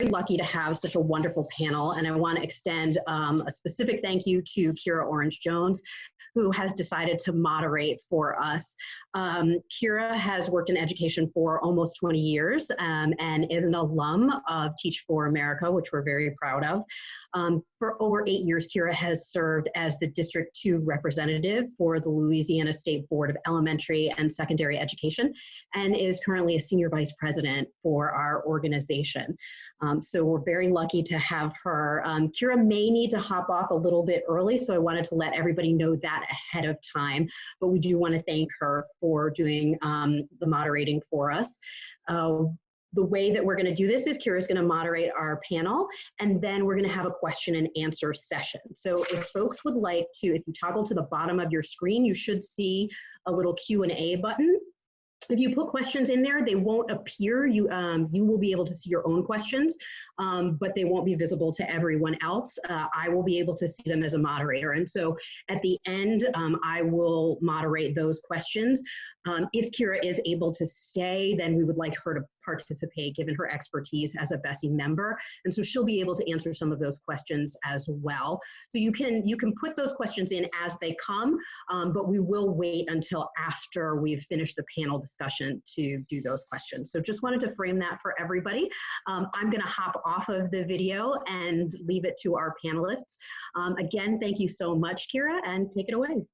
lucky to have such a wonderful panel, and I want to extend a specific thank you to Kira Orange-Jones, who has decided to moderate for us. Kira has worked in education for almost 20 years and is an alum of Teach for America, which we're very proud of. For over 8 years, Kira has served as the District 2 representative for the Louisiana State Board of Elementary and Secondary Education, and is currently a Senior Vice President for our organization. So we're very lucky to have her. Kira may need to hop off a little bit early, so I wanted to let everybody know that ahead of time, but we do want to thank her for doing the moderating for us. The way that we're going to do this is Kira's going to moderate our panel, and then we're going to have a question and answer session. So if folks would like to, if you toggle to the bottom of your screen, you should see a little Q&A button. If you put questions in there, they won't appear. You will be able to see your own questions, but they won't be visible to everyone else. I will be able to see them as a moderator. And so at the end, I will moderate those questions. If Kira is able to stay, then we would like her to participate given her expertise as a BESE member. And so she'll be able to answer some of those questions as well. So you can put those questions in as they come, but we will wait until after we've finished the panel discussion to do those questions. So just wanted to frame that for everybody. I'm gonna hop off of the video and leave it to our panelists. Again, thank you so much, Kira, and take it away. Thank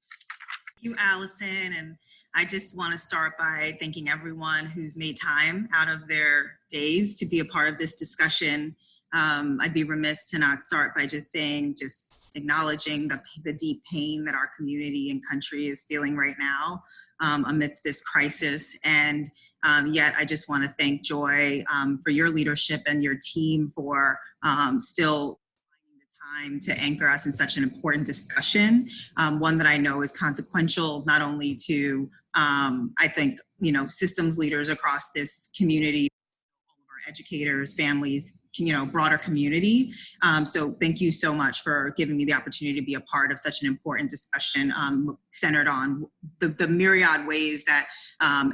you, Allison. And I just want to start by thanking everyone who's made time out of their days to be a part of this discussion. I'd be remiss to not start by just acknowledging the deep pain that our community and country is feeling right now amidst this crisis. And yet I just want to thank Joy for your leadership and your team for still finding the time to anchor us in such an important discussion, one that I know is consequential not only to I think, systems leaders across this community, all of our educators, families, broader community. So thank you so much for giving me the opportunity to be a part of such an important discussion centered on the myriad ways that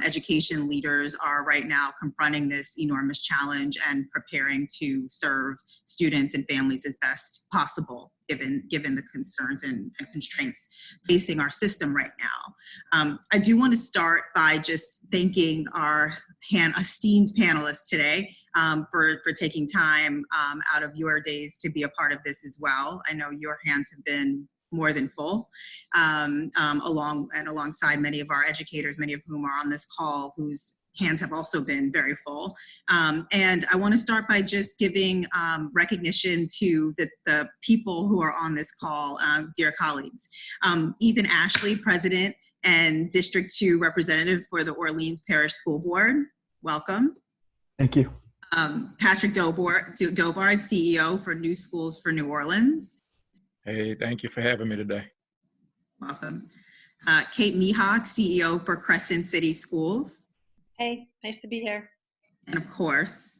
education leaders are right now confronting this enormous challenge and preparing to serve students and families as best possible, given the concerns and constraints facing our system right now. I do want to start by just thanking our esteemed panelists today for taking time out of your days to be a part of this as well. I know your hands have been more than full, alongside many of our educators, many of whom are on this call, whose hands have also been very full. And I want to start by just giving recognition to the people who are on this call, dear colleagues. Ethan Ashley, President and District 2 Representative for the Orleans Parish School Board. Welcome. Thank you. Patrick Dobard, CEO for New Schools for New Orleans. Hey, thank you for having me today. Welcome. Kate Mehok, CEO for Crescent City Schools. Hey, nice to be here. And of course,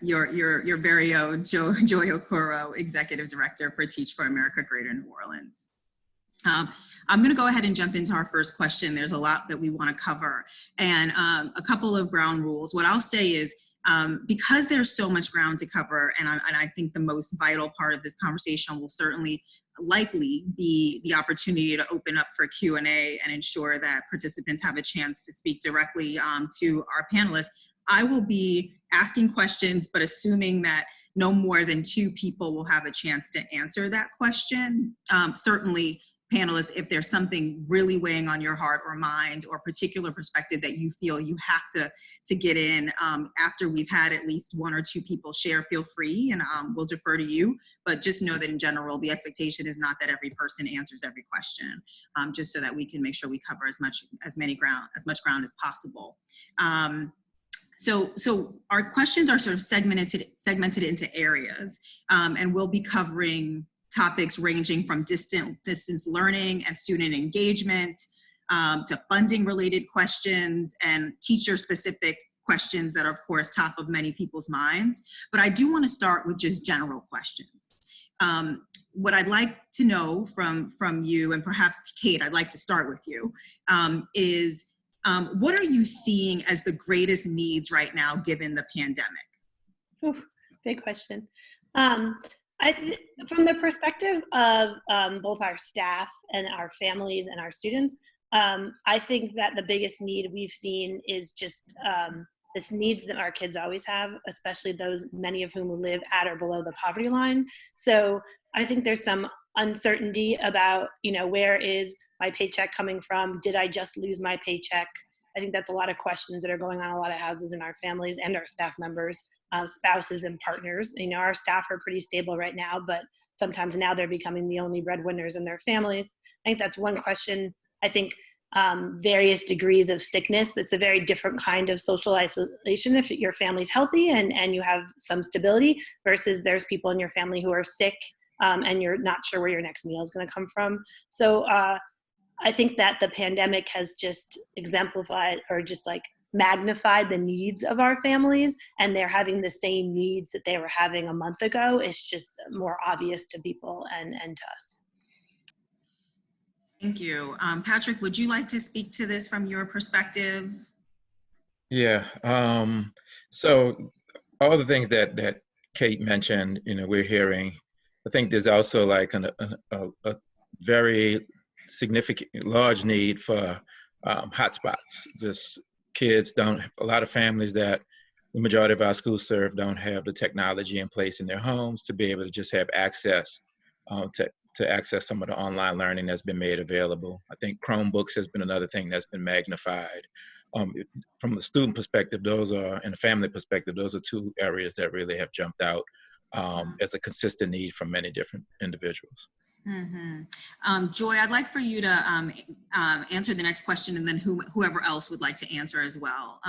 your very own Joy Okoro, Executive Director for Teach for America Greater New Orleans. I'm going to go ahead and jump into our first question. There's a lot that we want to cover, and a couple of ground rules. What I'll say is, because there's so much ground to cover, and I think the most vital part of this conversation will certainly likely be the opportunity to open up for Q&A and ensure that participants have a chance to speak directly to our panelists. I will be asking questions, but assuming that no more than 2 people will have a chance to answer that question. Certainly, panelists, if there's something really weighing on your heart or mind or particular perspective that you feel you have to get in after we've had at least 1 or 2 people share, feel free, and we'll defer to you. But just know that in general, the expectation is not that every person answers every question, just so that we can make sure we cover as much ground as possible. So our questions are sort of segmented into areas, and we'll be covering topics ranging from distance learning and student engagement to funding related questions and teacher specific questions that are of course top of many people's minds. But I do want to start with just general questions. What I'd like to know from you, and perhaps Kate, I'd like to start with you, is what are you seeing as the greatest needs right now given the pandemic? Big question. From the perspective of both our staff and our families and our students, I think that the biggest need we've seen is just this needs that our kids always have, especially those, many of whom live at or below the poverty line. So I think there's some uncertainty about, where is my paycheck coming from? Did I just lose my paycheck? I think that's a lot of questions that are going on in a lot of houses in our families and our staff members, spouses and partners. Our staff are pretty stable right now, but sometimes now they're becoming the only breadwinners in their families. I think that's one question. I think various degrees of sickness, it's a very different kind of social isolation if your family's healthy and you have some stability versus there's people in your family who are sick and you're not sure where your next meal is going to come from. So I think that the pandemic has just exemplified or just like magnified the needs of our families, and they're having the same needs that they were having a month ago. It's just more obvious to people and to us. Thank you. Patrick, would you like to speak to this from your perspective? Yeah. So all the things that Kate mentioned, we're hearing. I think there's also like a very significant, large need for hotspots. Just kids a lot of families that the majority of our schools serve don't have the technology in place in their homes to be able to just have access to access some of the online learning that's been made available. I think Chromebooks has been another thing that's been magnified. From the student perspective, and the family perspective, those are two areas that really have jumped out as a consistent need from many different individuals. Mm-hmm. Joy, I'd like for you to answer the next question, and then whoever else would like to answer as well.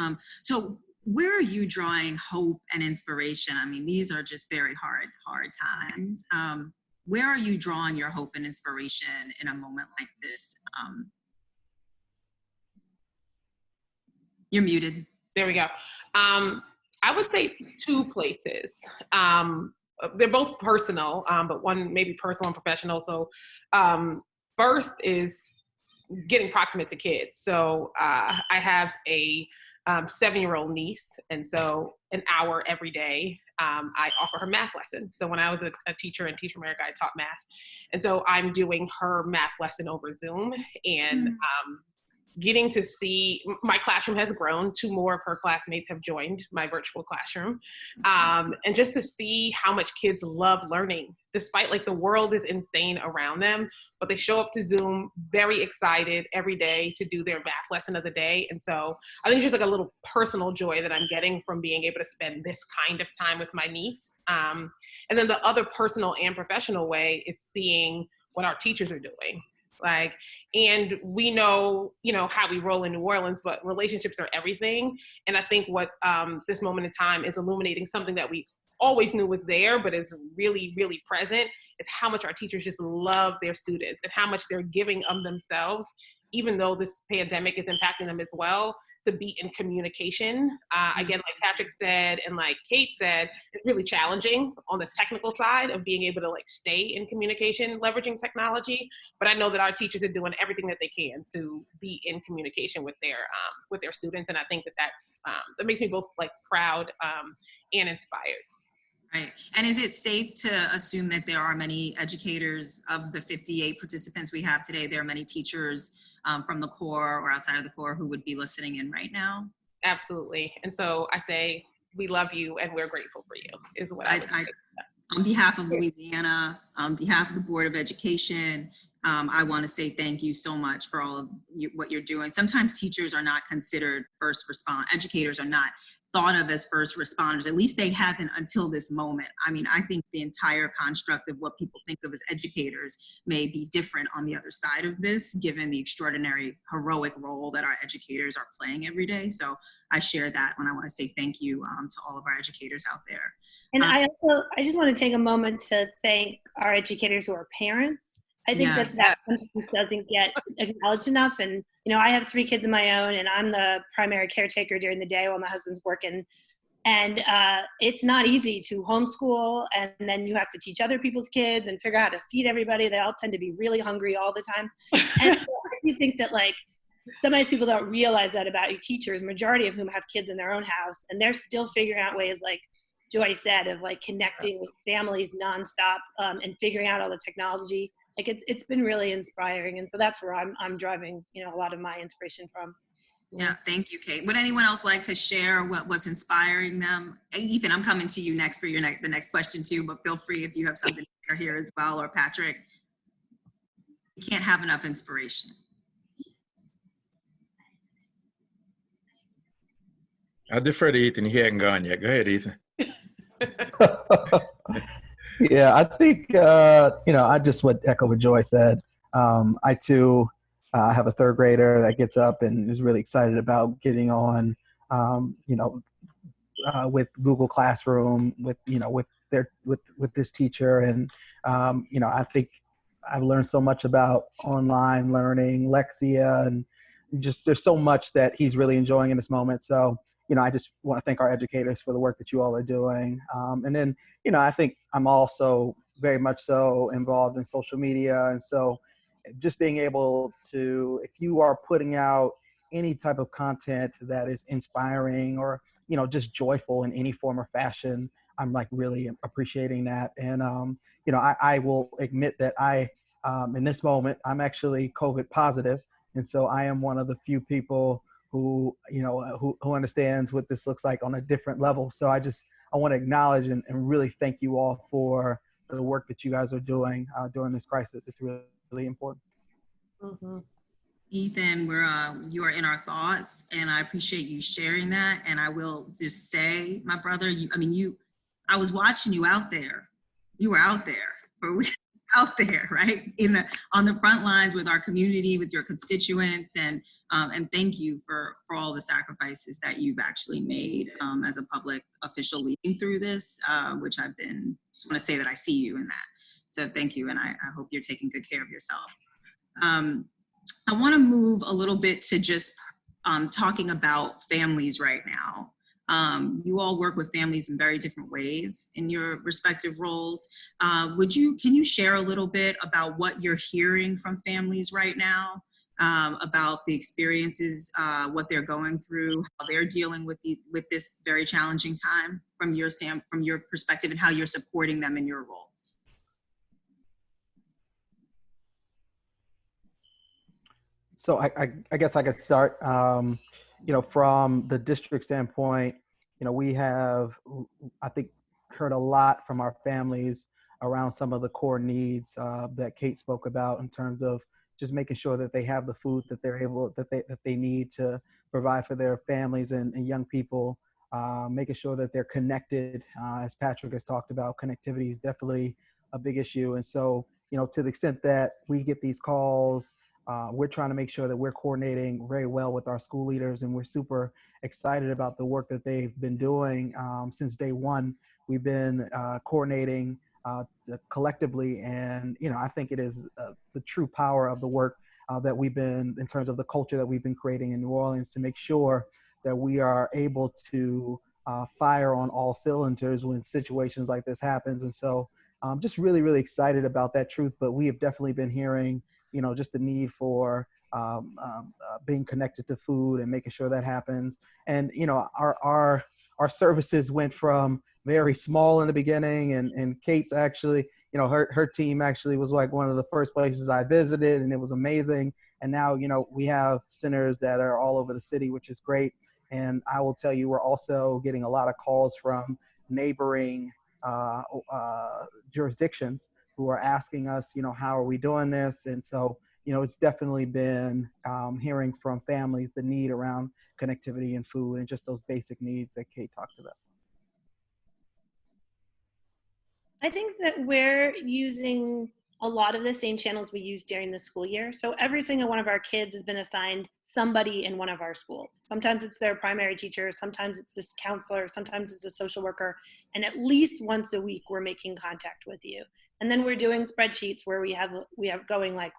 So where are you drawing hope and inspiration? I mean, these are just very hard times. Where are you drawing your hope and inspiration in a moment like this? You're muted. There we go. I would say two places. They're both personal, but one maybe personal and professional. So first is getting proximate to kids. So I have a 7-year-old niece, and so an hour every day I offer her math lesson. So when I was a teacher in Teach America, I taught math, and so I'm doing her math lesson over Zoom, and getting to see, my classroom has grown. 2 more of her classmates have joined my virtual classroom. And just to see how much kids love learning, despite like the world is insane around them, but they show up to Zoom very excited every day to do their math lesson of the day. And so I think it's just like a little personal joy that I'm getting from being able to spend this kind of time with my niece. And then the other personal and professional way is seeing what our teachers are doing. And we know, how we roll in New Orleans, but relationships are everything. And I think what this moment in time is illuminating something that we always knew was there, but is really, really present, is how much our teachers just love their students and how much they're giving of themselves, even though this pandemic is impacting them as well, to be in communication. Again, like Patrick said, and like Kate said, it's really challenging on the technical side of being able to like stay in communication, leveraging technology. But I know that our teachers are doing everything that they can to be in communication with their students. And I think that makes me both like proud and inspired. Right. And is it safe to assume that there are many educators of the 58 participants we have today? There are many teachers from the core or outside of the core who would be listening in right now? Absolutely. And so I say, we love you and we're grateful for you, is what I would say. On behalf of Louisiana, on behalf of the Board of Education, I want to say thank you so much for all of what you're doing. Sometimes teachers are not considered first responders. Educators are not thought of as first responders. At least they haven't until this moment. I mean, I think the entire construct of what people think of as educators may be different on the other side of this, given the extraordinary, heroic role that our educators are playing every day. So I share that when I want to say thank you to all of our educators out there. And I just want to take a moment to thank our educators who are parents. I think Yes. that doesn't get acknowledged enough. And, I have 3 kids of my own, and I'm the primary caretaker during the day while my husband's working. And it's not easy to homeschool, and then you have to teach other people's kids and figure out how to feed everybody. They all tend to be really hungry all the time. And so I think that sometimes people don't realize that about you teachers, majority of whom have kids in their own house, and they're still figuring out ways Joy said, of like connecting with families nonstop, and figuring out all the technology. Like it's been really inspiring. And so that's where I'm driving, you know, a lot of my inspiration from. Yeah, thank you, Kate. Would anyone else like to share what's inspiring them? Ethan, I'm coming to you next for the next question too, but feel free if you have something to share here as well, or Patrick. You can't have enough inspiration. I'll defer to Ethan. He hadn't gone yet. Go ahead, Ethan. Yeah, I think, you know, I just would echo what Joy said. I too have a third grader that gets up and is really excited about getting on, you know, with Google Classroom, with, you know, with this teacher. And, you know, I think I've learned so much about online learning, Lexia, and just there's so much that he's really enjoying in this moment. So, you know, I just want to thank our educators for the work that you all are doing. And then, you know, I think I'm also very much so involved in social media. And so just being able to, if you are putting out any type of content that is inspiring or, you know, just joyful in any form or fashion, I'm like really appreciating that. And, you know, I will admit that in this moment, I'm actually COVID positive. And so I am one of the few people who, you know, who understands what this looks like on a different level. So I want to acknowledge and really thank you all for the work that you guys are doing during this crisis. It's really, really important. Mm-hmm. Ethan, you are in our thoughts, and I appreciate you sharing that. And I will just say, my brother, I was watching you out there. You were out there, but we out there, right? On the front lines with our community, with your constituents, and thank you for all the sacrifices that you've actually made as a public official leading through this, which just want to say that I see you in that. So thank you, and I hope you're taking good care of yourself. I want to move a little bit to just talking about families right now. You all work with families in very different ways in your respective roles. Can you share a little bit about what you're hearing from families right now, about the experiences, what they're going through, how they're dealing with this very challenging time from your perspective, and how you're supporting them in your roles? So I guess I could start, you know, from the district standpoint. You know, we have, I think, heard a lot from our families around some of the core needs that Kate spoke about, in terms of just making sure that they have the food that they need to provide for their families and young people, making sure that they're connected. As Patrick has talked about, connectivity is definitely a big issue. And so, you know, to the extent that we get these calls, we're trying to make sure that we're coordinating very well with our school leaders, and we're super excited about the work that they've been doing since day one. We've been coordinating collectively, and you know, I think it is the true power of the work that we've been, in terms of the culture that we've been creating in New Orleans, to make sure that we are able to fire on all cylinders when situations like this happens. And so I'm just really, really excited about that truth. But we have definitely been hearing, you know, just the need for being connected to food and making sure that happens. And, you know, our services went from very small in the beginning, and Kate's actually, you know, her team actually was like one of the first places I visited, and it was amazing. And now, you know, we have centers that are all over the city, which is great. And I will tell you, we're also getting a lot of calls from neighboring jurisdictions who are asking us, you know, how are we doing this? And so, you know, it's definitely been hearing from families the need around connectivity and food and just those basic needs that Kate talked about. I think that we're using a lot of the same channels we used during the school year. So every single one of our kids has been assigned somebody in one of our schools. Sometimes it's their primary teacher, sometimes it's this counselor, sometimes it's a social worker, and at least once a week we're making contact with you. And then we're doing spreadsheets where we have going like,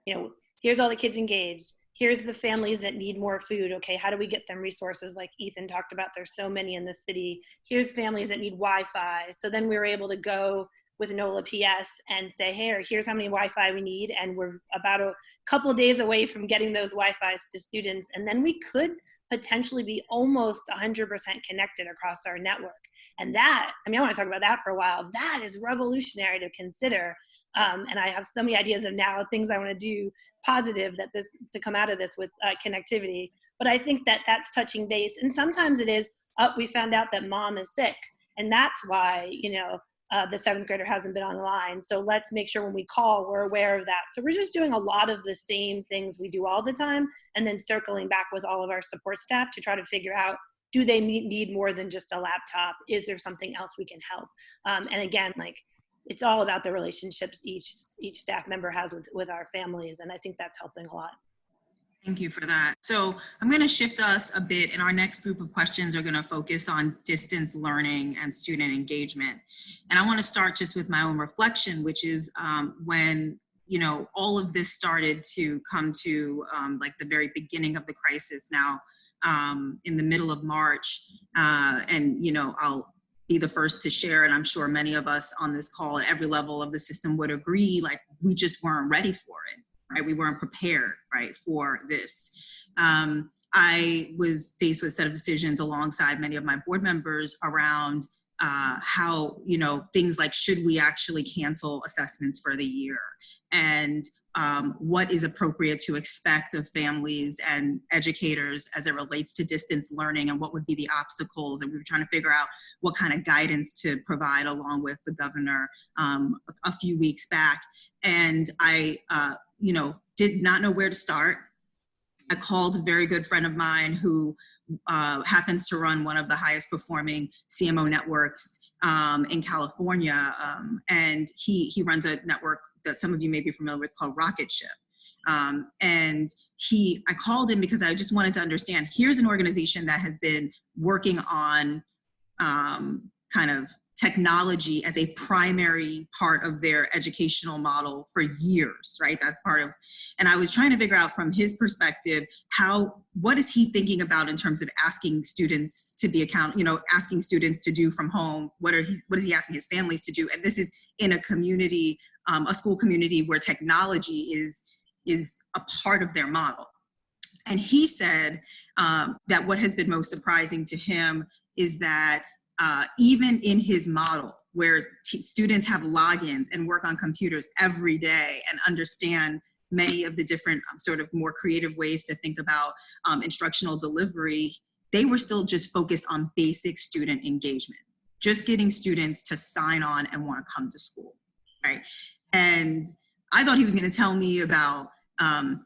you know, here's all the kids engaged. Here's the families that need more food. Okay, how do we get them resources like Ethan talked about? There's so many in the city. Here's families that need Wi-Fi. So then we were able to go with NOLA PS and say, hey, here's how many Wi-Fi we need, and we're about a couple of days away from getting those Wi-Fis to students, and then we could potentially be almost 100% connected across our network. And that, I mean, I want to talk about that for a while. That is revolutionary to consider. And I have so many ideas of now things I want to do positive that this to come out of this with connectivity. But I think that that's touching base. And sometimes it is, we found out that mom is sick. And that's why, you know, the 7th grader hasn't been online. So let's make sure when we call, we're aware of that. So we're just doing a lot of the same things we do all the time, and then circling back with all of our support staff to try to figure out, do they need more than just a laptop? Is there something else we can help? And again, like, it's all about the relationships each staff member has with our families. And I think that's helping a lot. Thank you for that. So I'm going to shift us a bit, and our next group of questions are going to focus on distance learning and student engagement. And I want to start just with my own reflection, which is when, you know, all of this started to come to like the very beginning of the crisis now in the middle of March. And, you know, I'll be the first to share, and I'm sure many of us on this call at every level of the system would agree, like, we just weren't ready for it. Right? We weren't prepared, right, for this. I was faced with a set of decisions alongside many of my board members around how, you know, things like, should we actually cancel assessments for the year? And what is appropriate to expect of families and educators as it relates to distance learning, and what would be the obstacles. And we were trying to figure out what kind of guidance to provide along with the governor a few weeks back. And I, you know, did not know where to start. I called a very good friend of mine who happens to run one of the highest performing CMO networks in California. And he runs a network that some of you may be familiar with called Rocket Ship. And I called him because I just wanted to understand, here's an organization that has been working on kind of technology as a primary part of their educational model for years, right? That's part of, and I was trying to figure out from his perspective, what is he thinking about in terms of asking students to be asking students to do from home? What is he asking his families to do? And this is in a community, a school community where technology is a part of their model. And he said that what has been most surprising to him is that even in his model, where students have logins and work on computers every day and understand many of the different sort of more creative ways to think about instructional delivery, they were still just focused on basic student engagement, just getting students to sign on and want to come to school, right? And I thought he was going to tell me about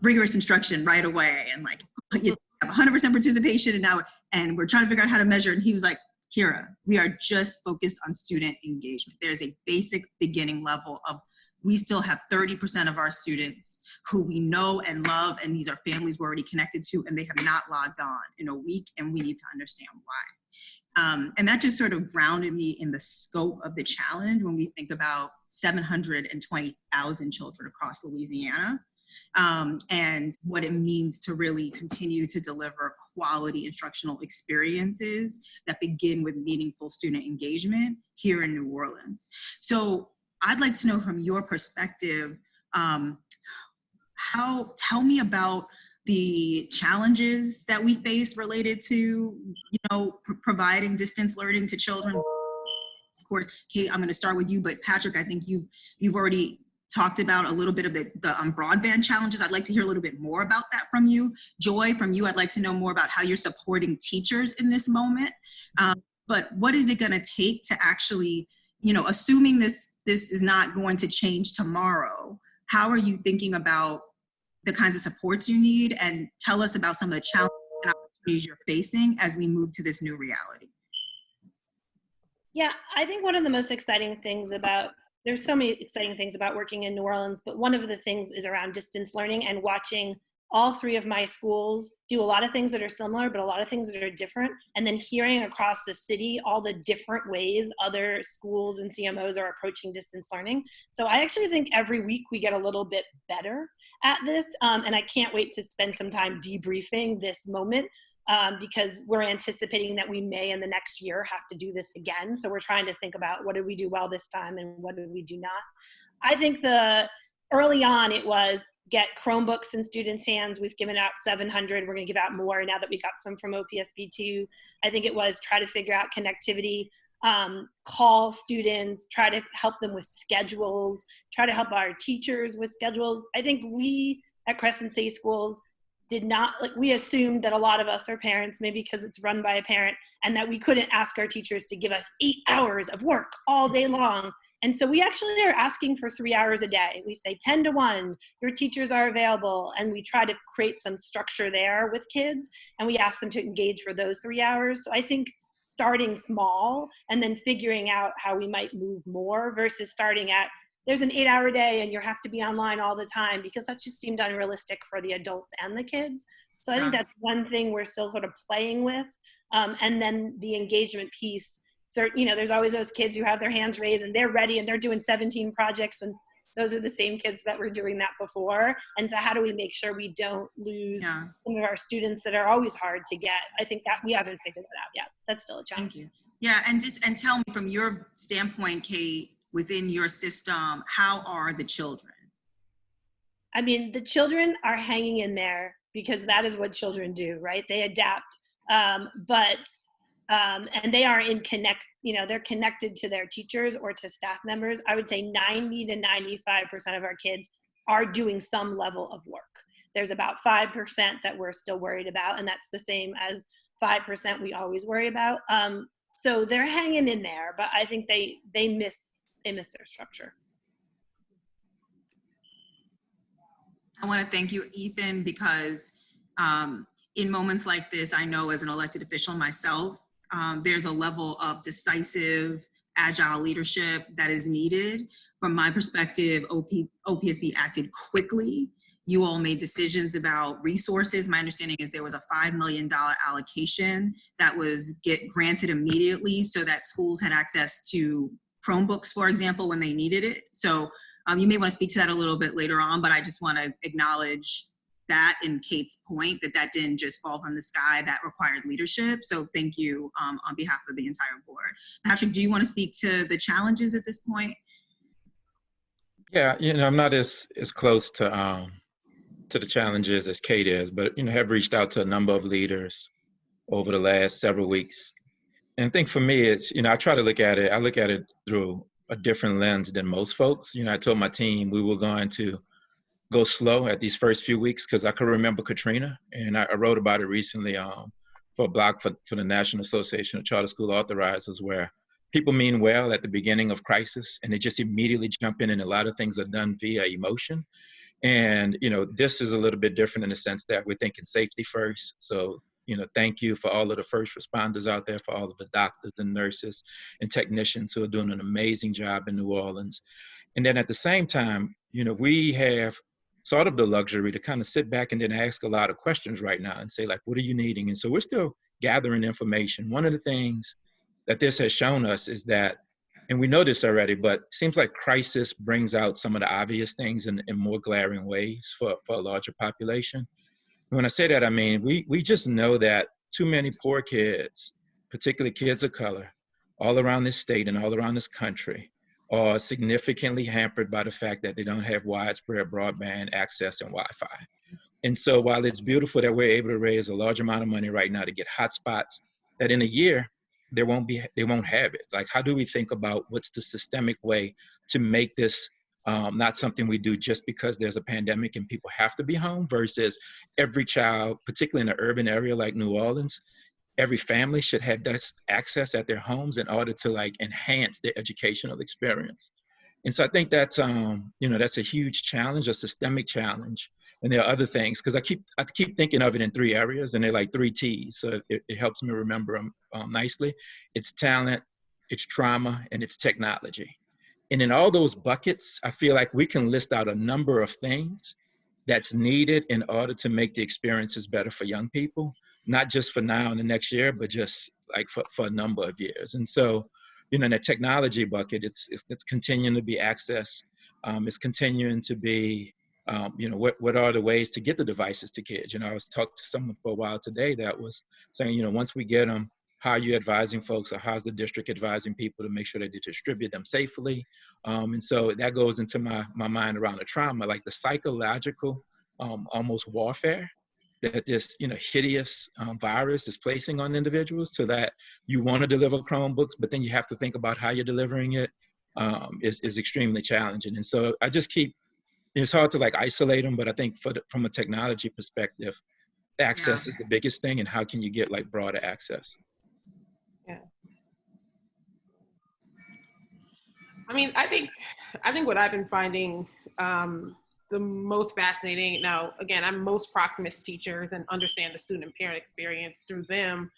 rigorous instruction right away, and like, you have 100% participation, and we're trying to figure out how to measure. And he was like, Kira, we are just focused on student engagement. There's a basic beginning level of, we still have 30% of our students who we know and love, and these are families we're already connected to, and they have not logged on in a week, and we need to understand why. And that just sort of grounded me in the scope of the challenge when we think about 720,000 children across Louisiana, and what it means to really continue to deliver quality instructional experiences that begin with meaningful student engagement here in New Orleans. So I'd like to know from your perspective, tell me about the challenges that we face related to, providing distance learning to children. Of course, Kate, I'm going to start with you, but Patrick, I think you've already talked about a little bit of the broadband challenges. I'd like to hear a little bit more about that from you. Joy, from you, I'd like to know more about how you're supporting teachers in this moment. But what is it going to take to actually, assuming this is not going to change tomorrow, how are you thinking about the kinds of supports you need, and tell us about some of the challenges and opportunities you're facing as we move to this new reality? Yeah, I think one of the most exciting things there's so many exciting things about working in New Orleans, but one of the things is around distance learning and watching all three of my schools do a lot of things that are similar, but a lot of things that are different. And then hearing across the city all the different ways other schools and CMOs are approaching distance learning. So I actually think every week we get a little bit better at this. And I can't wait to spend some time debriefing this moment. because we're anticipating that we may in the next year have to do this again. So we're trying to think about what did we do well this time and what did we do not. I think early on it was get Chromebooks in students' hands. We've given out 700. We're going to give out more now that we got some from OPSB2. I think it was try to figure out connectivity, call students, try to help them with schedules, try to help our teachers with schedules. I think we at Crescent City Schools we assumed that a lot of us are parents, maybe because it's run by a parent, and that we couldn't ask our teachers to give us 8 hours of work all day long. And so we actually are asking for 3 hours a day. We say 10 to 1, your teachers are available. And we try to create some structure there with kids. And we ask them to engage for those 3 hours. So I think starting small and then figuring out how we might move more versus starting at, there's an 8-hour day and you have to be online all the time, because that just seemed unrealistic for the adults and the kids. So I think that's one thing we're still sort of playing with. And then the engagement piece, there's always those kids who have their hands raised and they're ready and they're doing 17 projects, and those are the same kids that were doing that before. And so how do we make sure we don't lose some of our students that are always hard to get? I think that we haven't figured that out yet. That's still a challenge. Thank you. Yeah, and tell me from your standpoint, Kate, within your system, how are the children? I mean, the children are hanging in there because that is what children do, right? They adapt, and they are they're connected to their teachers or to staff members. I would say 90 to 95% of our kids are doing some level of work. There's about 5% that we're still worried about, and that's the same as 5% we always worry about. So they're hanging in there, but I think they miss their structure. I want to thank you, Ethan, because in moments like this, I know as an elected official myself, there's a level of decisive, agile leadership that is needed. From my perspective, OPSB acted quickly. You all made decisions about resources. My understanding is there was a $5 million allocation that was granted immediately so that schools had access to Chromebooks, for example, when they needed it. So you may want to speak to that a little bit later on, but I just want to acknowledge that in Kate's point, that didn't just fall from the sky, that required leadership. So thank you on behalf of the entire board. Patrick, do you want to speak to the challenges at this point? Yeah, I'm not as close to the challenges as Kate is, but have reached out to a number of leaders over the last several weeks. And I think for me, it's, I try to look at it through a different lens than most folks. I told my team we were going to go slow at these first few weeks because I could remember Katrina, and I wrote about it recently for a blog for the National Association of Charter School Authorizers, where people mean well at the beginning of crisis and they just immediately jump in, and a lot of things are done via emotion. And, this is a little bit different in the sense that we're thinking safety first. So, thank you for all of the first responders out there, for all of the doctors and nurses and technicians who are doing an amazing job in New Orleans. And then at the same time, we have sort of the luxury to kind of sit back and then ask a lot of questions right now and say, like, what are you needing? And so we're still gathering information. One of the things that this has shown us is that, and we know this already, but it seems like crisis brings out some of the obvious things in more glaring ways for a larger population. When I say that, I mean, we just know that too many poor kids, particularly kids of color, all around this state and all around this country, are significantly hampered by the fact that they don't have widespread broadband access and Wi-Fi. And so while it's beautiful that we're able to raise a large amount of money right now to get hotspots, that in a year, they won't have it. Like, how do we think about what's the systemic way to make this not something we do just because there's a pandemic and people have to be home, versus every child, particularly in an urban area like New Orleans, every family should have this access at their homes in order to enhance their educational experience. And so I think that's that's a huge challenge, a systemic challenge. And there are other things, because I keep thinking of it in 3 areas, and they're like 3 T's. So it helps me remember them nicely. It's talent, it's trauma, and it's technology. And in all those buckets, I feel like we can list out a number of things that's needed in order to make the experiences better for young people, not just for now and the next year, but just like for a number of years. And so, in the technology bucket, it's continuing to be access. It's continuing to be what are the ways to get the devices to kids? I was talking to someone for a while today that was saying, once we get them, how are you advising folks, or how's the district advising people to make sure that they distribute them safely? And so that goes into my mind around the trauma, like the psychological almost warfare that this hideous virus is placing on individuals, so that you want to deliver Chromebooks, but then you have to think about how you're delivering it, is extremely challenging. And so I just it's hard to isolate them, but I think from a technology perspective, access is the biggest thing, and how can you get broader access? Yeah. I mean, I think what I've been finding the most fascinating, now, again, I'm most proximate to teachers and understand the student and parent experience through them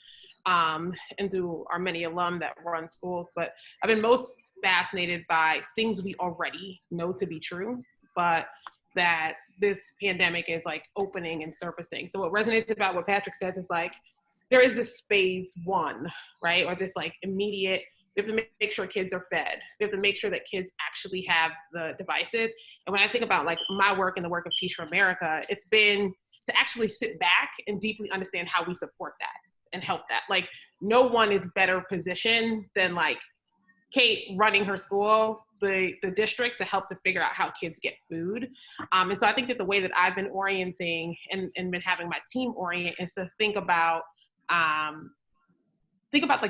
and through our many alum that run schools, but I've been most fascinated by things we already know to be true, but that this pandemic is opening and surfacing. So what resonates about what Patrick says is there is this phase one, right? Or this immediate, we have to make sure kids are fed. We have to make sure that kids actually have the devices. And when I think about my work and the work of Teach for America, it's been to actually sit back and deeply understand how we support that and help that. No one is better positioned than Kate running her school, the district, to help to figure out how kids get food. And so I think that the way that I've been orienting and been having my team orient is to think about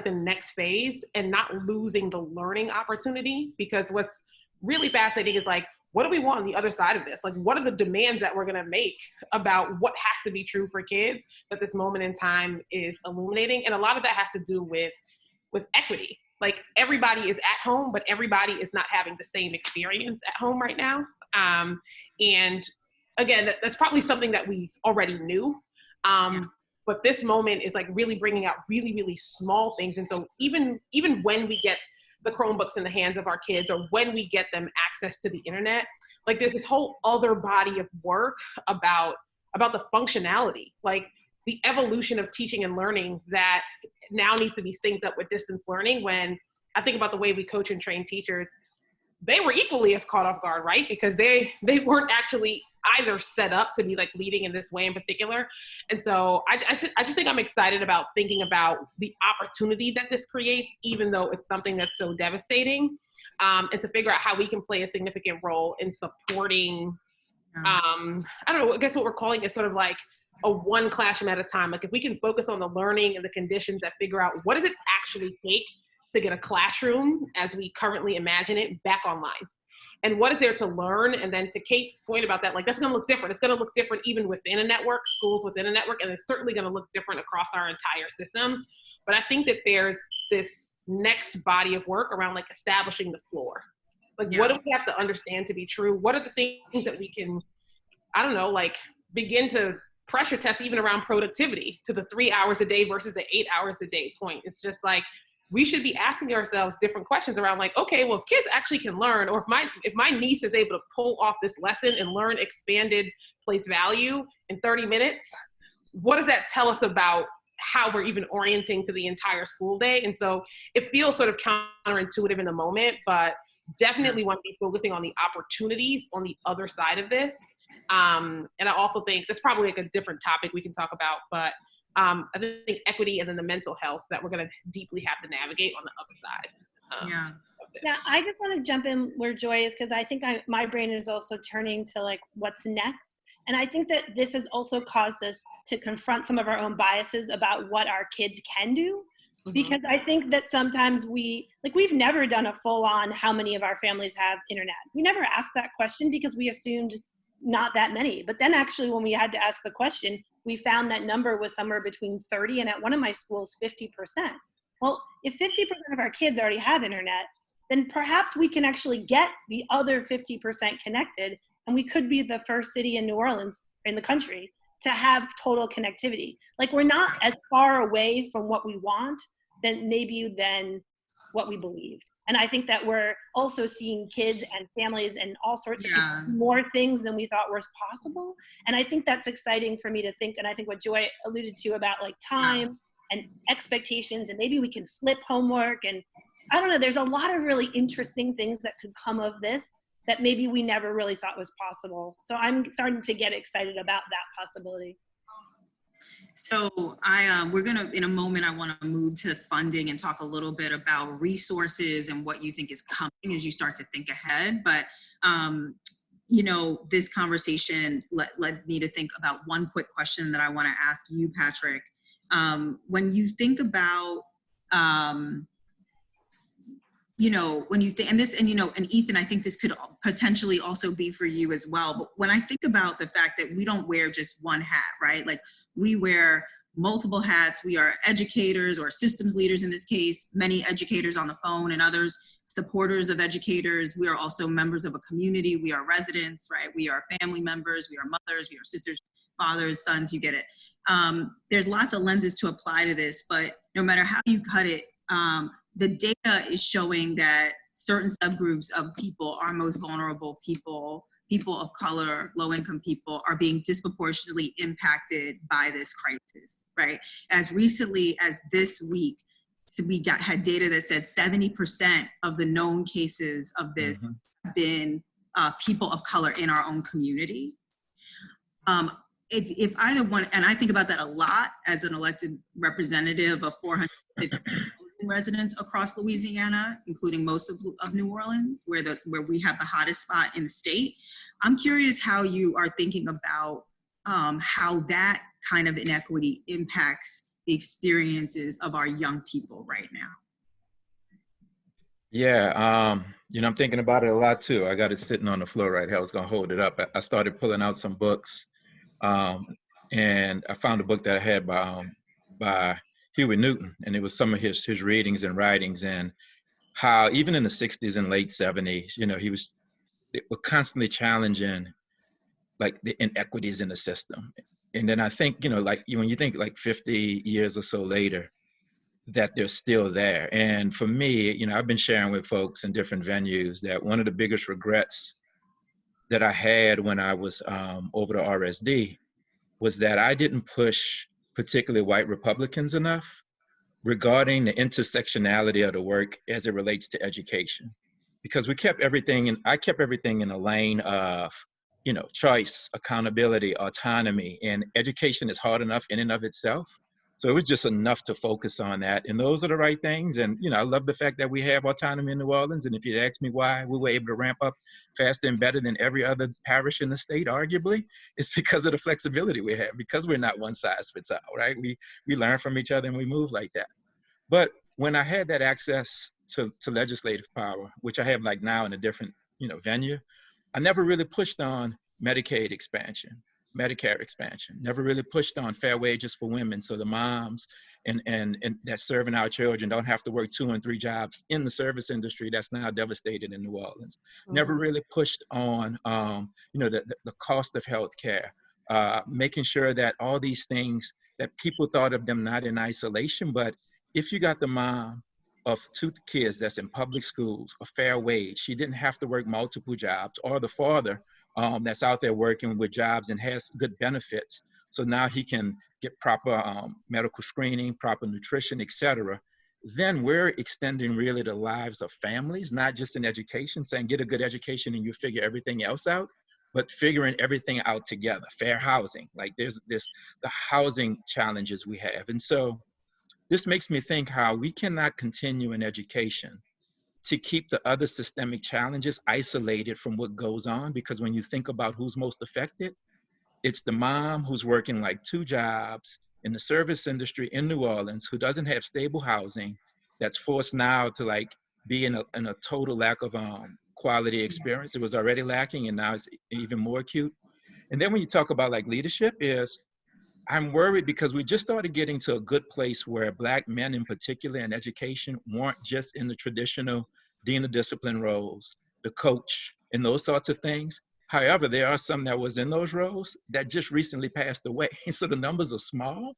the next phase and not losing the learning opportunity, because what's really fascinating is what do we want on the other side of this? What are the demands that we're going to make about what has to be true for kids that this moment in time is illuminating? And a lot of that has to do with equity. Everybody is at home, but everybody is not having the same experience at home right now. And again, that's probably something that we already knew. But this moment is really bringing out really, really small things. And so even when we get the Chromebooks in the hands of our kids, or when we get them access to the internet, there's this whole other body of work about the functionality, the evolution of teaching and learning that now needs to be synced up with distance learning. When I think about the way we coach and train teachers, they were equally as caught off guard, right? Because they weren't actually either set up to be leading in this way in particular. And so I just think I'm excited about thinking about the opportunity that this creates, even though it's something that's so devastating, and to figure out how we can play a significant role in supporting, I don't know, I guess what we're calling is sort of a one classroom at a time. If we can focus on the learning and the conditions that figure out what does it actually take to get a classroom as we currently imagine it back online. And what is there to learn? And then to Kate's point about that, that's going to look different. It's going to look different even within a network, schools within a network, and it's certainly going to look different across our entire system. But I think that there's this next body of work around establishing the floor. What do we have to understand to be true? What are the things that we can, I don't know, begin to pressure test even around productivity to the 3 hours a day versus the 8 hours a day point? It's just we should be asking ourselves different questions around okay, well, if kids actually can learn, or if my niece is able to pull off this lesson and learn expanded place value in 30 minutes, what does that tell us about how we're even orienting to the entire school day? And so it feels sort of counterintuitive in the moment, but definitely want to be focusing on the opportunities on the other side of this. And I also think that's probably a different topic we can talk about, but I think equity and then the mental health that we're going to deeply have to navigate on the other side. Yeah, I just want to jump in where Joy is, because I think my brain is also turning to what's next. And I think that this has also caused us to confront some of our own biases about what our kids can do. Because I think that sometimes we've never done a full on how many of our families have internet. We never asked that question because we assumed not that many. But then actually when we had to ask the question, we found that number was somewhere between 30 and at one of my schools, 50%. Well, if 50% of our kids already have internet, then perhaps we can actually get the other 50% connected, and we could be the first city in New Orleans, in the country, to have total connectivity. We're not as far away from what we want than what we believed. And I think that we're also seeing kids and families and all sorts of more things than we thought was possible. And I think that's exciting for me to think. And I think what Joy alluded to about time and expectations, and maybe we can flip homework. And I don't know, there's a lot of really interesting things that could come of this. that maybe we never really thought was possible. So I'm starting to get excited about that possibility. So we're gonna, in a moment, I wanna move to funding and talk a little bit about resources and what you think is coming as you start to think ahead. But, you know, this conversation led me to think about one quick question that I wanna ask you, Patrick. When you think about, you know, when you think, and this, and, you know, and Ethan, I think this could potentially also be for you as well. But when I think about the fact that we don't wear just one hat, right? Like, we wear multiple hats. We are educators or systems leaders in this case, many educators on the phone and others, supporters of educators. We are also members of a community. We are residents, right? We are family members. We are mothers. We are sisters, fathers, sons, you get it. There's lots of lenses to apply to this, but no matter how you cut it, the data is showing that certain subgroups of people, our most vulnerable people, people of color, low-income people, are being disproportionately impacted by this crisis, right? As recently as this week, so we had data that said 70% of the known cases of this have been people of color in our own community. If either one, and I think about that a lot as an elected representative of 450,000 residents across Louisiana, including most of New Orleans, where we have the hottest spot in the state. I'm curious how you are thinking about how that kind of inequity impacts the experiences of our young people right now. Yeah, you know, I'm thinking about it a lot too. I got it sitting on the floor right here. I was gonna hold it up. I started pulling out some books, and I found a book that I had by Huey Newton, and it was some of his readings and writings, and how even in the 60s and late 70s, you know, they were constantly challenging like the inequities in the system. And then I think, you know, like when you think like 50 years or so later, that they're still there. And for me, you know, I've been sharing with folks in different venues that one of the biggest regrets that I had when I was over to RSD was that I didn't push particularly white Republicans enough regarding the intersectionality of the work as it relates to education. Because I kept everything in a lane of, you know, choice, accountability, autonomy, and education is hard enough in and of itself. So it was just enough to focus on that. And those are the right things. And, you know, I love the fact that we have autonomy in New Orleans. And if you'd ask me why we were able to ramp up faster and better than every other parish in the state, arguably, it's because of the flexibility we have, because we're not one size fits all, right? We learn from each other and we move like that. But when I had that access to legislative power, which I have like now in a different, you know, venue, I never really pushed on Medicaid expansion, Medicare expansion, never really pushed on fair wages for women, so the moms and that serving our children don't have to work 2 and 3 jobs in the service industry that's now devastated in New Orleans. Never really pushed on, you know, the cost of healthcare, making sure that all these things that people thought of them not in isolation, but if you got the mom of 2 kids that's in public schools, a fair wage, she didn't have to work multiple jobs, or the father that's out there working with jobs and has good benefits. So now he can get proper medical screening, proper nutrition, etc. Then we're extending really the lives of families, not just in education, saying get a good education and you figure everything else out, but figuring everything out together. Fair housing, like there's the housing challenges we have. And so this makes me think how we cannot continue in education to keep the other systemic challenges isolated from what goes on, because when you think about who's most affected, it's the mom who's working like 2 jobs in the service industry in New Orleans who doesn't have stable housing, that's forced now to like be in a total lack of quality experience. It was already lacking and now it's even more acute. And then when you talk about like leadership, I'm worried because we just started getting to a good place where Black men in particular in education weren't just in the traditional dean of discipline roles, the coach, and those sorts of things. However, there are some that was in those roles that just recently passed away. So the numbers are small,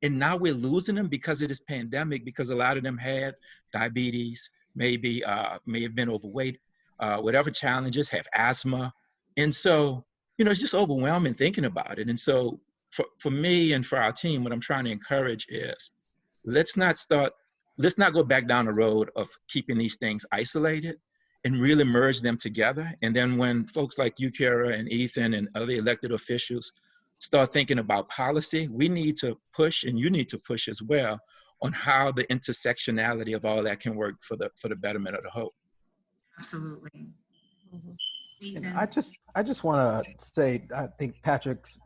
and now we're losing them because of this pandemic, because a lot of them had diabetes, may have been overweight, whatever challenges, have asthma. And so, you know, it's just overwhelming thinking about it. And so for me and for our team, what I'm trying to encourage is let's not go back down the road of keeping these things isolated and really merge them together. And then when folks like you, Kira, and Ethan, and other elected officials start thinking about policy, we need to push, and you need to push as well, on how the intersectionality of all that can work for the betterment of the whole. Absolutely. And Ethan? I just want to say, I think Patrick's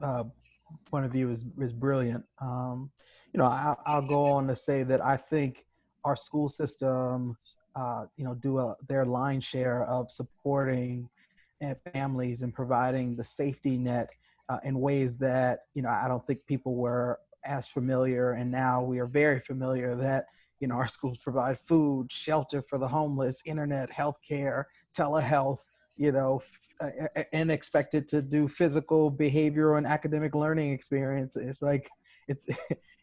point of view is brilliant. You know, I'll go on to say that I think our school systems, you know, do their lion's share of supporting families and providing the safety net in ways that, you know, I don't think people were as familiar, and now we are very familiar that, you know, our schools provide food, shelter for the homeless, internet, healthcare, telehealth, you know, and expected to do physical, behavioral, and academic learning experiences. Like, it's,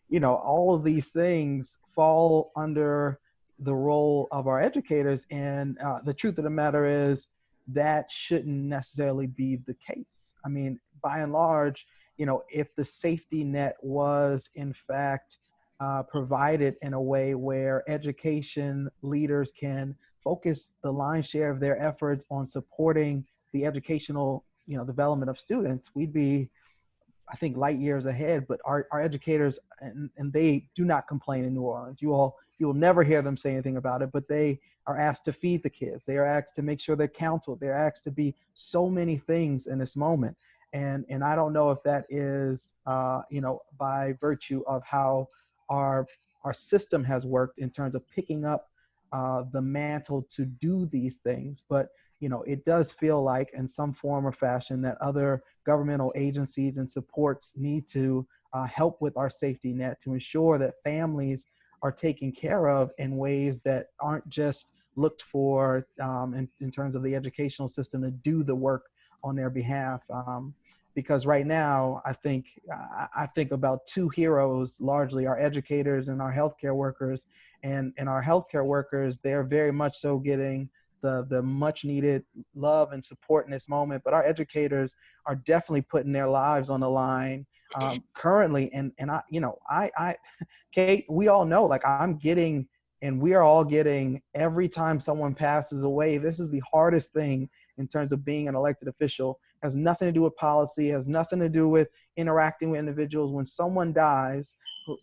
you know, all of these things fall under the role of our educators. And the truth of the matter is that shouldn't necessarily be the case. I mean, by and large, you know, if the safety net was in fact provided in a way where education leaders can focus the lion's share of their efforts on supporting the educational, you know, development of students, we'd be, I think, light years ahead. But our educators, and they do not complain in New Orleans. You will never hear them say anything about it, but they are asked to feed the kids. They are asked to make sure they're counseled. They're asked to be so many things in this moment. And I don't know if that is, you know, by virtue of how our system has worked in terms of picking up the mantle to do these things. But, you know, it does feel like in some form or fashion that other governmental agencies and supports need to help with our safety net to ensure that families are taken care of in ways that aren't just looked for in terms of the educational system to do the work on their behalf. Because right now, I think about two heroes, largely our educators and our healthcare workers. And our healthcare workers, they're very much so getting the much needed love and support in this moment. But our educators are definitely putting their lives on the line currently. And I, you know, I, Kate, we all know, like, I'm getting, and we are all getting, every time someone passes away, this is the hardest thing in terms of being an elected official. Has nothing to do with policy, has nothing to do with interacting with individuals. When someone dies,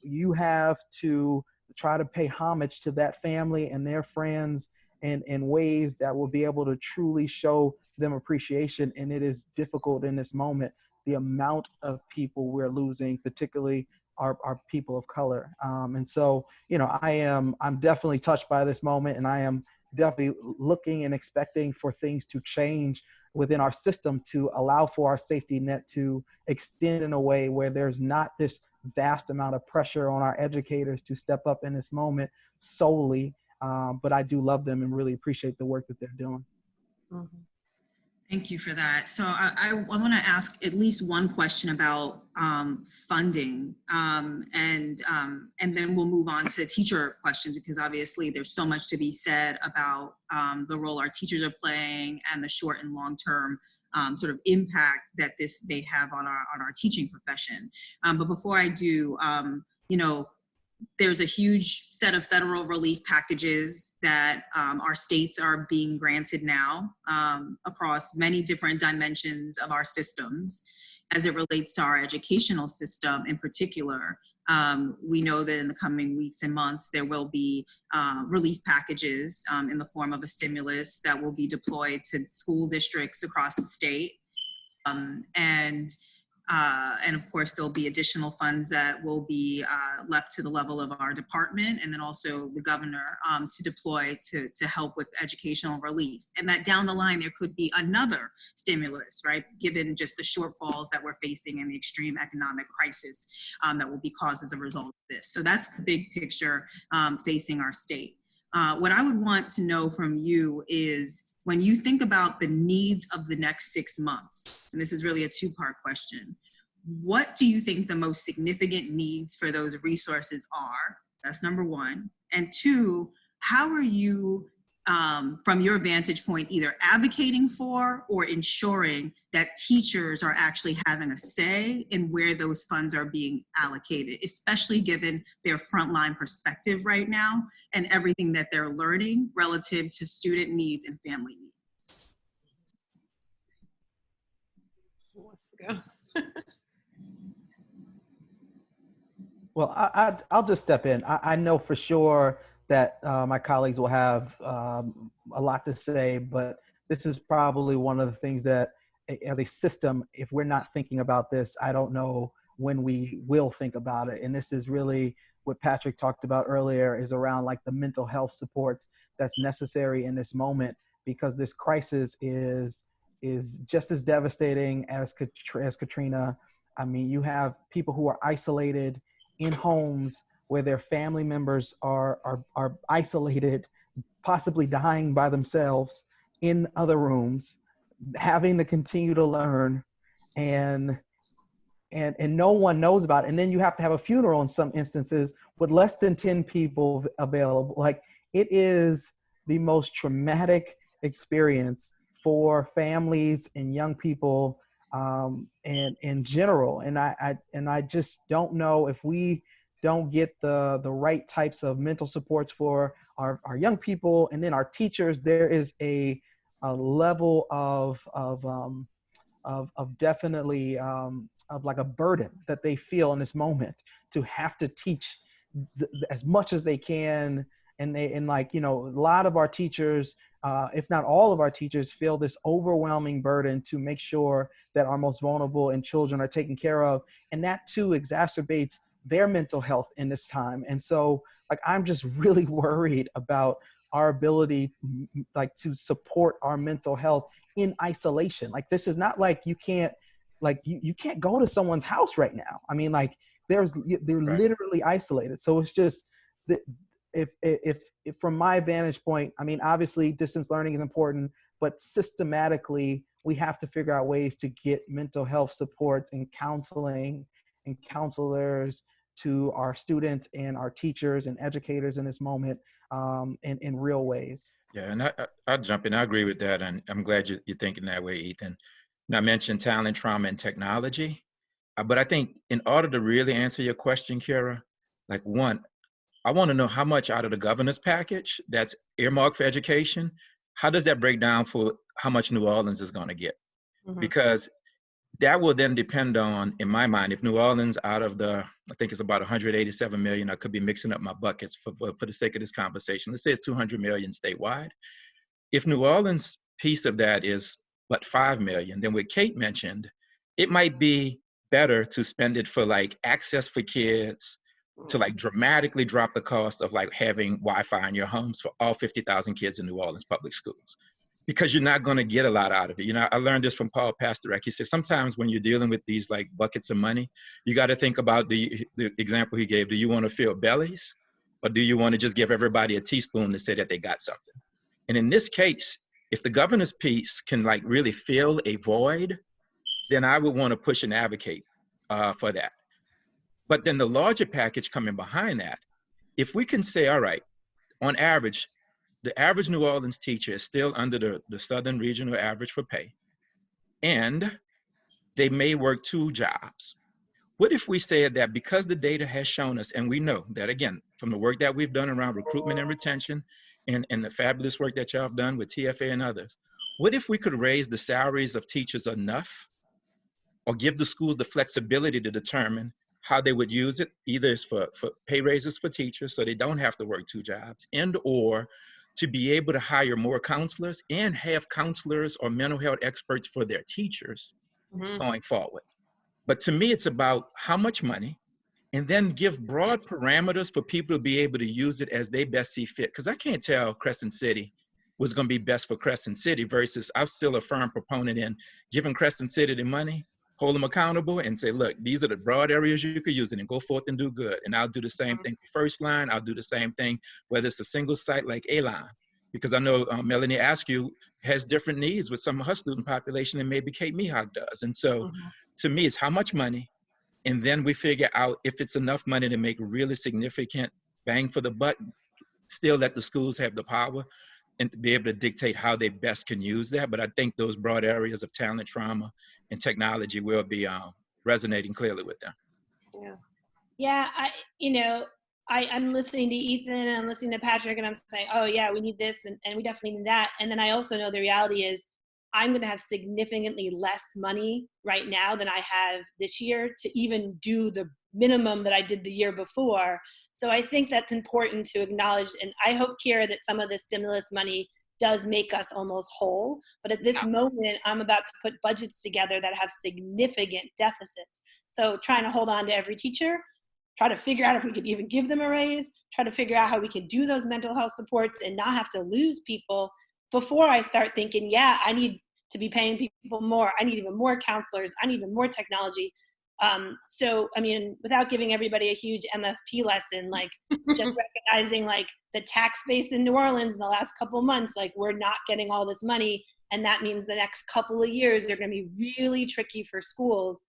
you have to try to pay homage to that family and their friends in ways that will be able to truly show them appreciation. And it is difficult in this moment, the amount of people we're losing, particularly our people of color. And so, you know, I'm definitely touched by this moment, and I am definitely looking and expecting for things to change within our system to allow for our safety net to extend in a way where there's not this vast amount of pressure on our educators to step up in this moment solely. But I do love them and really appreciate the work that they're doing. Mm-hmm. Thank you for that. So I want to ask at least one question about funding, and then we'll move on to teacher questions, because obviously there's so much to be said about the role our teachers are playing and the short and long term sort of impact that this may have on our teaching profession. But before I do, you know, there's a huge set of federal relief packages that our states are being granted now across many different dimensions of our systems. As it relates to our educational system in particular, we know that in the coming weeks and months, there will be relief packages in the form of a stimulus that will be deployed to school districts across the state. And of course, there'll be additional funds that will be left to the level of our department, and then also the governor to deploy to help with educational relief. And that down the line, there could be another stimulus, right? Given just the shortfalls that we're facing and the extreme economic crisis that will be caused as a result of this. So that's the big picture facing our state. What I would want to know from you is, when you think about the needs of the next 6 months, and this is really a two-part question, what do you think the most significant needs for those resources are? That's number one. And two, how are you from your vantage point, either advocating for or ensuring that teachers are actually having a say in where those funds are being allocated, especially given their frontline perspective right now and everything that they're learning relative to student needs and family needs? Who wants to go? Well, I'll just step in. I know for sure that my colleagues will have a lot to say, but this is probably one of the things that, as a system, if we're not thinking about this, I don't know when we will think about it. And this is really what Patrick talked about earlier, is around like the mental health supports that's necessary in this moment, because this crisis is just as devastating as Katrina. I mean, you have people who are isolated in homes where their family members are isolated, possibly dying by themselves in other rooms, having to continue to learn, and no one knows about it. And then you have to have a funeral in some instances with less than 10 people available. Like, it is the most traumatic experience for families and young people, and in general. And I just don't know, if we don't get the right types of mental supports for our young people and then our teachers, there is a level of definitely of like a burden that they feel in this moment, to have to teach as much as they can. And like, you know, a lot of our teachers, if not all of our teachers, feel this overwhelming burden to make sure that our most vulnerable and children are taken care of. And that too exacerbates their mental health in this time. And so, like, I'm just really worried about our ability, like, to support our mental health in isolation. Like, this is not like you can't, like, you can't go to someone's house right now. I mean, like, they're Right. literally isolated. So it's just that if from my vantage point, I mean, obviously distance learning is important, but systematically we have to figure out ways to get mental health supports and counseling and counselors to our students and our teachers and educators in this moment, in real ways. Yeah, and I'll jump in. I agree with that, and I'm glad you're thinking that way, Ethan. Now, I mentioned talent, trauma, and technology, but I think in order to really answer your question, Kira, like, one, I want to know how much out of the governor's package that's earmarked for education, how does that break down for how much New Orleans is going to get? Mhm. Because that will then depend on, in my mind, if New Orleans, out of the, I think it's about 187 million, I could be mixing up my buckets for the sake of this conversation. Let's say it's 200 million statewide. If New Orleans' piece of that is but 5 million, then what Kate mentioned, it might be better to spend it for like access for kids, to like dramatically drop the cost of like having Wi-Fi in your homes for all 50,000 kids in New Orleans public schools, because you're not going to get a lot out of it. You know, I learned this from Paul Pastorek. He said, sometimes when you're dealing with these like buckets of money, you got to think about the example he gave. Do you want to fill bellies, or do you want to just give everybody a teaspoon to say that they got something? And in this case, if the governor's piece can like really fill a void, then I would want to push and advocate for that. But then the larger package coming behind that, if we can say, all right, on average, the average New Orleans teacher is still under the Southern regional average for pay, and they may work 2 jobs. What if we said that because the data has shown us, and we know that, again, from the work that we've done around recruitment and retention, and the fabulous work that y'all have done with TFA and others, what if we could raise the salaries of teachers enough, or give the schools the flexibility to determine how they would use it, either as for pay raises for teachers so they don't have to work 2 jobs, and or to be able to hire more counselors and have counselors or mental health experts for their teachers going forward. But to me, it's about how much money, and then give broad parameters for people to be able to use it as they best see fit. Because I can't tell Crescent City what's going to be best for Crescent City, versus I'm still a firm proponent in giving Crescent City the money, hold them accountable, and say, look, these are the broad areas you could use it, and go forth and do good. And I'll do the same thing for First Line. I'll do the same thing, whether it's a single site like A-Line. Because I know Melanie Askew has different needs with some of her student population than maybe Kate Mehok does. And so to me, it's how much money, and then we figure out if it's enough money to make really significant bang for the buck, still let the schools have the power and be able to dictate how they best can use that. But I think those broad areas of talent, trauma, and technology will be resonating clearly with them. Yeah. Yeah, I'm listening to Ethan and I'm listening to Patrick and I'm saying, oh yeah, we need this and we definitely need that. And then I also know the reality is I'm going to have significantly less money right now than I have this year to even do the minimum that I did the year before. So I think that's important to acknowledge. And I hope, Kira, that some of the stimulus money does make us almost whole. But at this moment, I'm about to put budgets together that have significant deficits. So trying to hold on to every teacher, try to figure out if we could even give them a raise, try to figure out how we can do those mental health supports and not have to lose people before I start thinking, yeah, I need to be paying people more. I need even more counselors. I need even more technology. So, I mean, without giving everybody a huge MFP lesson, like just recognizing like the tax base in New Orleans in the last couple of months, like we're not getting all this money. And that means the next couple of years, they're going to be really tricky for schools.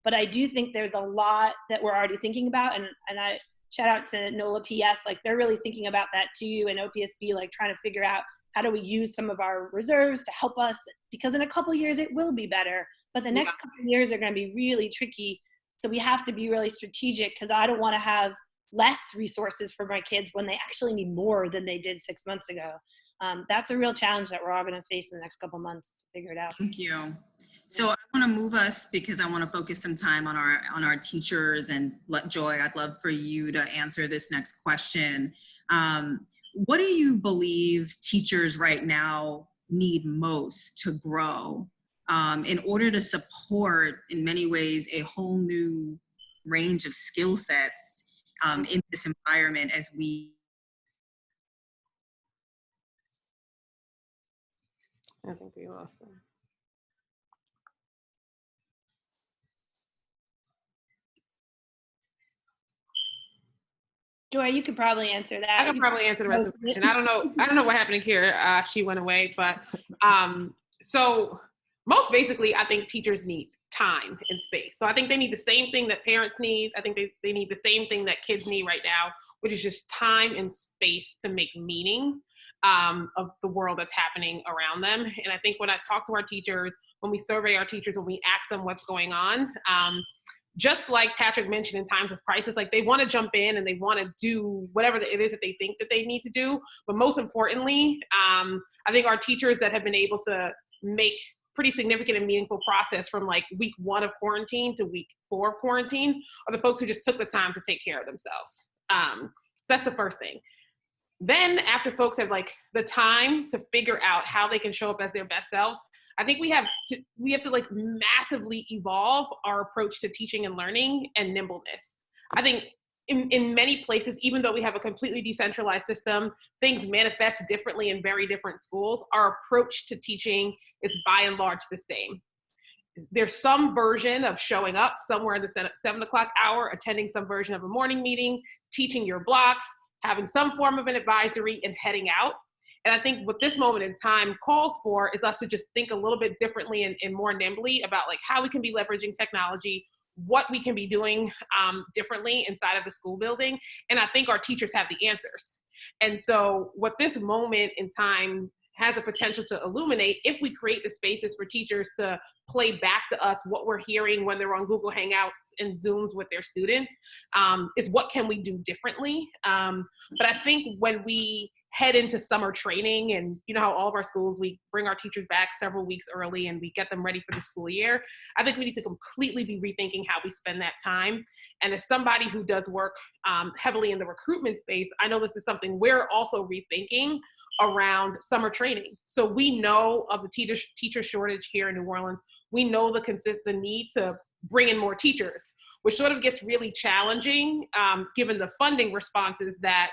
But I do think there's a lot that we're already thinking about. And I shout out to NOLA PS, like they're really thinking about that too. And OPSB, like trying to figure out how do we use some of our reserves to help us, because in a couple of years, it will be better. But the next couple of years are going to be really tricky. So we have to be really strategic because I don't want to have less resources for my kids when they actually need more than they did 6 months ago. That's a real challenge that we're all going to face in the next couple of months to figure it out. Thank you. So I want to move us because I want to focus some time on our teachers, and Joy, I'd love for you to answer this next question. What do you believe teachers right now need most to grow in order to support, in many ways, a whole new range of skill sets in this environment as we... I think we lost them. Joy, you could probably answer that. I could probably answer the rest of the question. I don't know what happened here. She went away, but so most basically, I think teachers need time and space. So I think they need the same thing that parents need. I think they need the same thing that kids need right now, which is just time and space to make meaning of the world that's happening around them. And I think when I talk to our teachers, when we survey our teachers, when we ask them what's going on, just like Patrick mentioned in times of crisis, like they want to jump in and they want to do whatever it is that they think that they need to do. But most importantly, I think our teachers that have been able to make pretty significant and meaningful process from like week 1 of quarantine to week 4 of quarantine are the folks who just took the time to take care of themselves. So that's the first thing. Then after folks have like the time to figure out how they can show up as their best selves, I think we have to like massively evolve our approach to teaching and learning and nimbleness. I think in many places, even though we have a completely decentralized system, things manifest differently in very different schools. Our approach to teaching is by and large the same. There's some version of showing up somewhere in the 7 o'clock hour, attending some version of a morning meeting, teaching your blocks, having some form of an advisory, and heading out. And I think what this moment in time calls for is us to just think a little bit differently and more nimbly about like how we can be leveraging technology, what we can be doing differently inside of the school building. And I think our teachers have the answers. And so what this moment in time has a potential to illuminate, if we create the spaces for teachers to play back to us what we're hearing when they're on Google Hangouts and Zooms with their students, is what can we do differently? But I think when we head into summer training, and you know how all of our schools, we bring our teachers back several weeks early and we get them ready for the school year, I think we need to completely be rethinking how we spend that time. And as somebody who does work heavily in the recruitment space, I know this is something we're also rethinking around summer training. So we know of the teacher shortage here in New Orleans. We know the need to bring in more teachers, which sort of gets really challenging given the funding responses that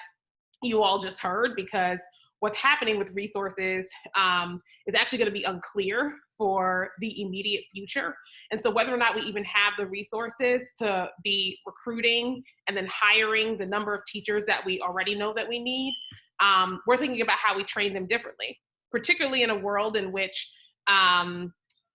you all just heard, because what's happening with resources is actually going to be unclear for the immediate future. And so whether or not we even have the resources to be recruiting and then hiring the number of teachers that we already know that we need, we're thinking about how we train them differently, particularly in a world in which,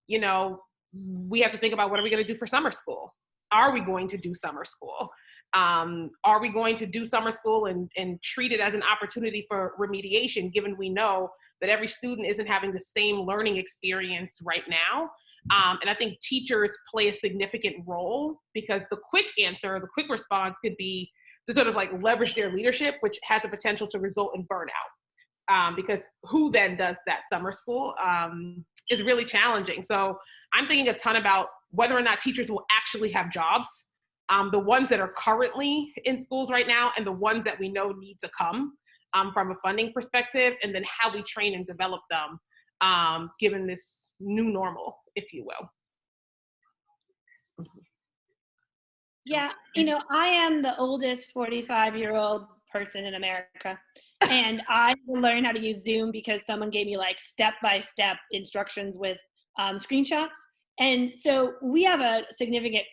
you know, we have to think about what are we going to do for summer school? Are we going to do summer school? Are we going to do summer school and treat it as an opportunity for remediation, given we know that every student isn't having the same learning experience right now? And I think teachers play a significant role, because the quick answer, the quick response could be to sort of like leverage their leadership, which has the potential to result in burnout. Because who then does that summer school is really challenging. So I'm thinking a ton about whether or not teachers will actually have jobs, the ones that are currently in schools right now and the ones that we know need to come from a funding perspective, and then how we train and develop them given this new normal, if you will. Yeah, you know, I am the oldest 45-year-old person in America, and I learned how to use Zoom because someone gave me like step-by-step instructions with screenshots. And so we have a significant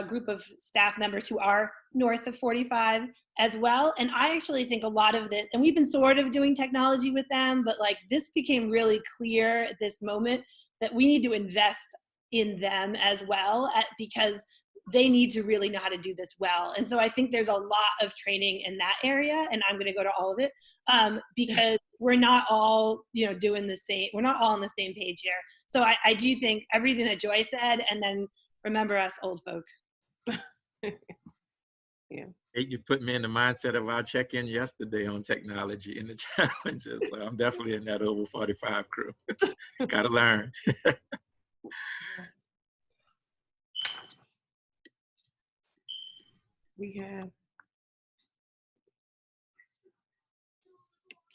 group of staff members who are north of 45 as well. And I actually think a lot of this, and we've been sort of doing technology with them, but like this became really clear at this moment that we need to invest in them as well, because they need to really know how to do this well. And so I think there's a lot of training in that area, and I'm going to go to all of it because we're not all, you know, doing the same. We're not all on the same page here. So I do think everything that Joy said, and then remember us old folk. Yeah. You put me in the mindset of our check-in yesterday on technology and the challenges. So I'm definitely in that over 45 crew. Got to learn. We have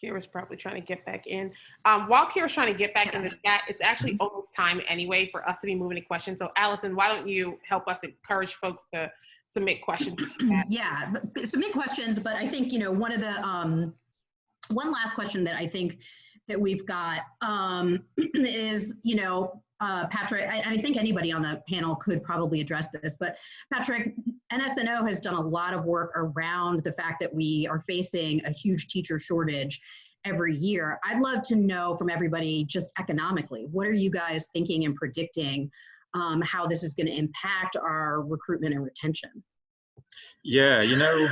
Kira's probably trying to get back in. While Kira's trying to get back in the chat, it's actually almost time anyway for us to be moving to questions. So Allison, why don't you help us encourage folks to submit questions? Yeah, submit questions, but I think, you know, one of the, one last question that I think that we've got is, you know, Patrick, I think anybody on the panel could probably address this, but Patrick, NSNO has done a lot of work around the fact that we are facing a huge teacher shortage every year. I'd love to know from everybody, just economically, what are you guys thinking and predicting how this is going to impact our recruitment and retention? Yeah, you know,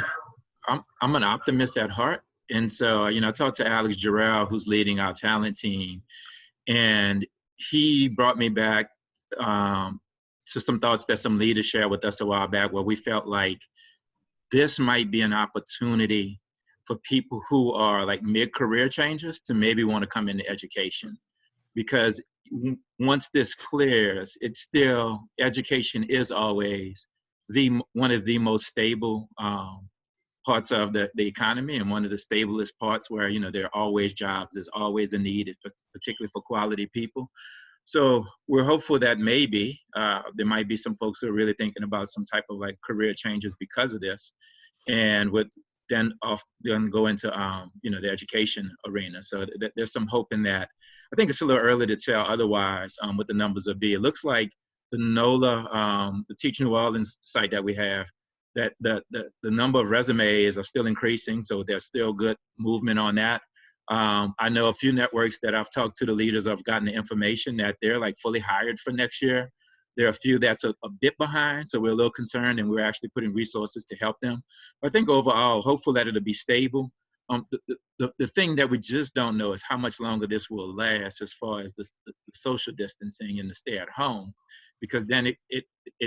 I'm an optimist at heart. And so, you know, I talked to Alex Jarrell, who's leading our talent team, and he brought me back to some thoughts that some leaders shared with us a while back, where we felt like this might be an opportunity for people who are like mid-career changers to maybe want to come into education. Because once this clears, it's still, education is always one of the most stable parts of the economy, and one of the stablest parts where, you know, there are always jobs, there's always a need, particularly for quality people. So we're hopeful that maybe there might be some folks who are really thinking about some type of like career changes because of this, and would then go into you know, the education arena. So there's some hope in that. I think it's a little early to tell otherwise what the numbers will be. It looks like the NOLA, the Teach New Orleans site that we have, that the number of resumes are still increasing, so there's still good movement on that. I know a few networks that I've talked to the leaders of, gotten the information that they're like fully hired for next year. There are a few that's a bit behind, so we're a little concerned, and we're actually putting resources to help them. But I think overall, hopeful that it'll be stable. The thing that we just don't know is how much longer this will last as far as the social distancing and the stay at home, because then it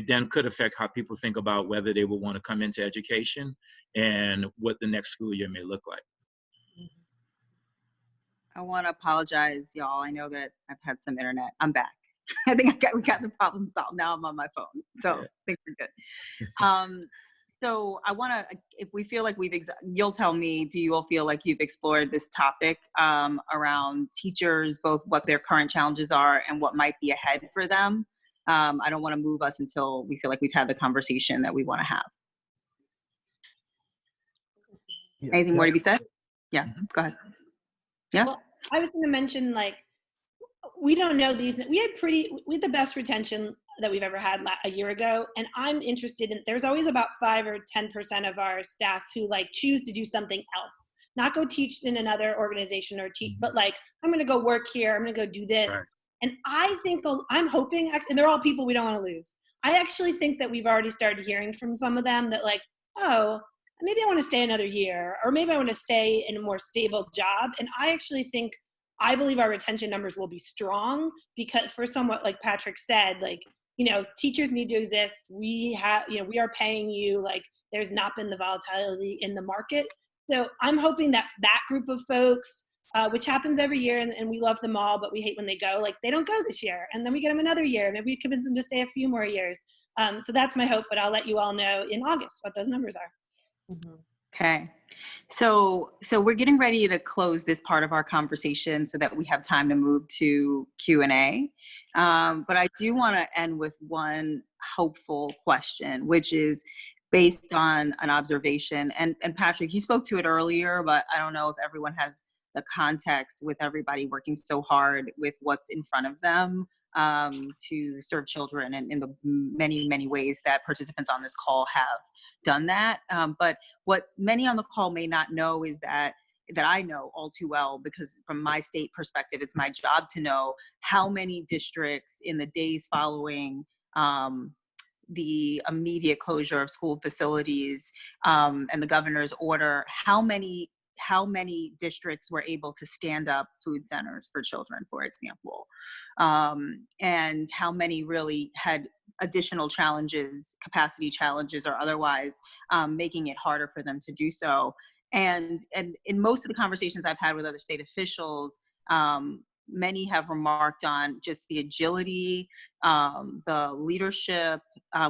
then could affect how people think about whether they will want to come into education and what the next school year may look like. I want to apologize, y'all. I know that I've had some internet. I'm back. I think we got the problem solved. Now I'm on my phone, so I think we're good. So I want to, if we feel like you'll tell me, do you all feel like you've explored this topic around teachers, both what their current challenges are and what might be ahead for them? I don't want to move us until we feel like we've had the conversation that we want to have. Yeah. Anything more to be said? Yeah, go ahead. Yeah. Well, I was going to mention, like, we don't know these. We had the best retention that we've ever had a year ago. And I'm interested in, there's always about 5 or 10% of our staff who like choose to do something else, not go teach in another organization or teach, but like, I'm going to go work here. I'm going to go do this. Right. And I think, I'm hoping, and they're all people we don't want to lose. I actually think that we've already started hearing from some of them that like, oh, maybe I want to stay another year, or maybe I want to stay in a more stable job. And I believe our retention numbers will be strong because, for somewhat like Patrick said, like, teachers need to exist. We are paying you, like, there's not been the volatility in the market. So I'm hoping that that group of folks, which happens every year, and we love them all, but we hate when they go, like, they don't go this year. And then we get them another year. Maybe we convince them to stay a few more years. So that's my hope, but I'll let you all know in August what those numbers are. Mm-hmm. Okay. So we're getting ready to close this part of our conversation so that we have time to move to Q&A. But I do want to end with one hopeful question, which is based on an observation. And Patrick, you spoke to it earlier, but I don't know if everyone has the context with everybody working so hard with what's in front of them to serve children and in the many, many ways that participants on this call have done that. But what many on the call may not know is that I know all too well, because from my state perspective, it's my job to know how many districts in the days following the immediate closure of school facilities and the governor's order, how many districts were able to stand up food centers for children, for example, and how many really had additional challenges, capacity challenges or otherwise, making it harder for them to do so. And in most of the conversations I've had with other state officials, many have remarked on just the agility, the leadership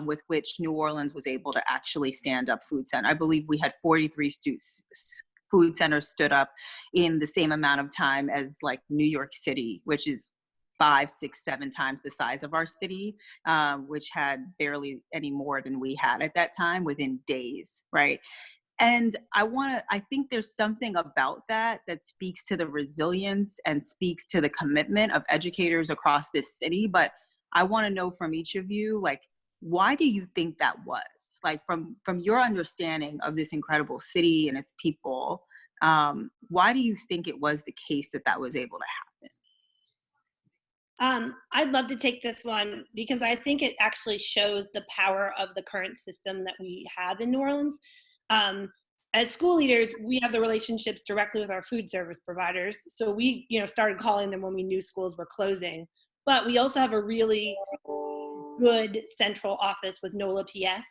with which New Orleans was able to actually stand up food center. I believe we had 43 food centers stood up in the same amount of time as like New York City, which is 5, 6, 7 times the size of our city, which had barely any more than we had at that time within days, right? And I think there's something about that speaks to the resilience and speaks to the commitment of educators across this city. But I want to know from each of you, like, why do you think that was? Like, from your understanding of this incredible city and its people, why do you think it was the case that was able to happen? I'd love to take this one because I think it actually shows the power of the current system that we have in New Orleans. As school leaders, we have the relationships directly with our food service providers. So we, started calling them when we knew schools were closing. But we also have a really good central office with NOLA PS.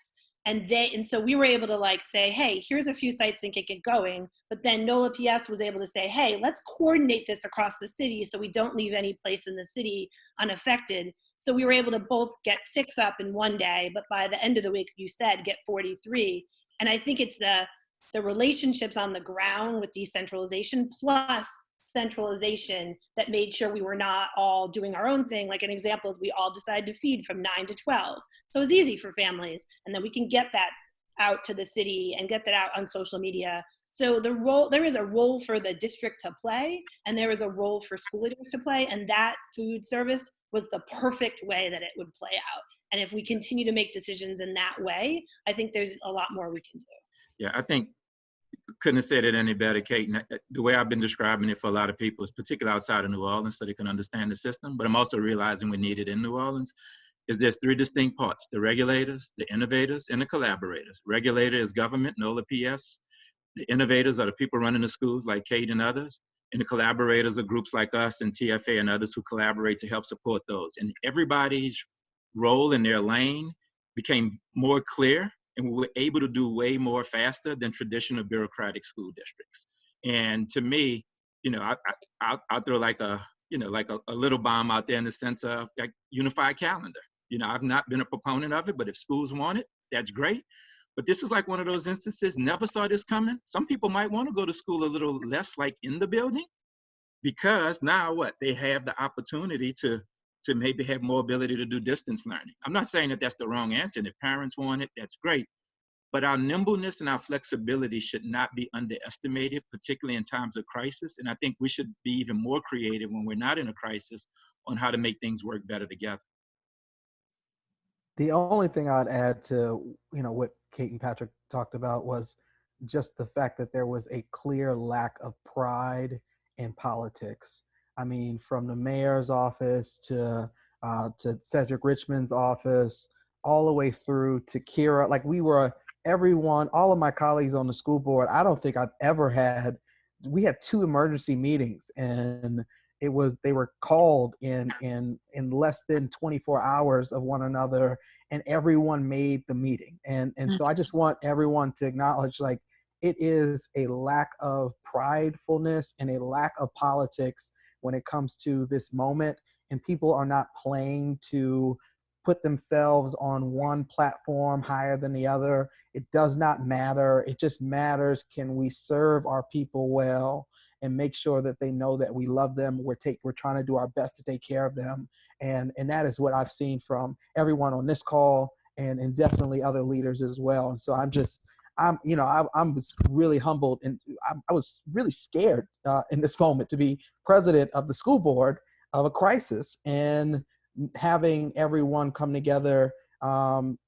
And so we were able to say, hey, here's a few sites and get going. But then NOLA PS was able to say, hey, let's coordinate this across the city so we don't leave any place in the city unaffected. So we were able to both get 6 up in one day, but by the end of the week, you said, get 43. And I think it's the relationships on the ground with decentralization plus centralization that made sure we were not all doing our own thing. Like an example is we all decided to feed from 9 to 12. So it was easy for families. And then we can get that out to the city and get that out on social media. So there is a role for the district to play, and there is a role for school leaders to play. And that food service was the perfect way that it would play out. And if we continue to make decisions in that way, I think there's a lot more we can do. Yeah, I think couldn't have said it any better, Kate. And the way I've been describing it for a lot of people, is particularly outside of New Orleans, so they can understand the system. But I'm also realizing we need it in New Orleans. Is there's 3 distinct parts: the regulators, the innovators, and the collaborators. Regulator is government, NOLA PS. The innovators are the people running the schools like Kate and others. And the collaborators are groups like us and TFA and others who collaborate to help support those. And everybody's role in their lane became more clear, and we were able to do way more faster than traditional bureaucratic school districts. And to me, I'll throw like a little bomb out there in the sense of like unified calendar. I've not been a proponent of it, but if schools want it, that's great. But this is like one of those instances, never saw this coming. Some people might want to go to school a little less like in the building, because now they have the opportunity to maybe have more ability to do distance learning. I'm not saying that that's the wrong answer. And if parents want it, that's great. But our nimbleness and our flexibility should not be underestimated, particularly in times of crisis. And I think we should be even more creative when we're not in a crisis on how to make things work better together. The only thing I'd add to, what Kate and Patrick talked about was just the fact that there was a clear lack of pride in politics. I mean, from the mayor's office to Cedric Richmond's office, all the way through to Kira. Like, we were everyone, all of my colleagues on the school board, I don't think I've ever had, we had 2 emergency meetings, and they were called in less than 24 hours of one another, and everyone made the meeting. And so I just want everyone to acknowledge, like, it is a lack of pridefulness and a lack of politics when it comes to this moment, and people are not playing to put themselves on one platform higher than the other. It does not matter. It just matters, can we serve our people well and make sure that they know that we love them. We're trying to do our best to take care of them. And that is what I've seen from everyone on this call, and definitely other leaders as well. And so I'm really humbled, and I was really scared in this moment to be president of the school board of a crisis, and having everyone come together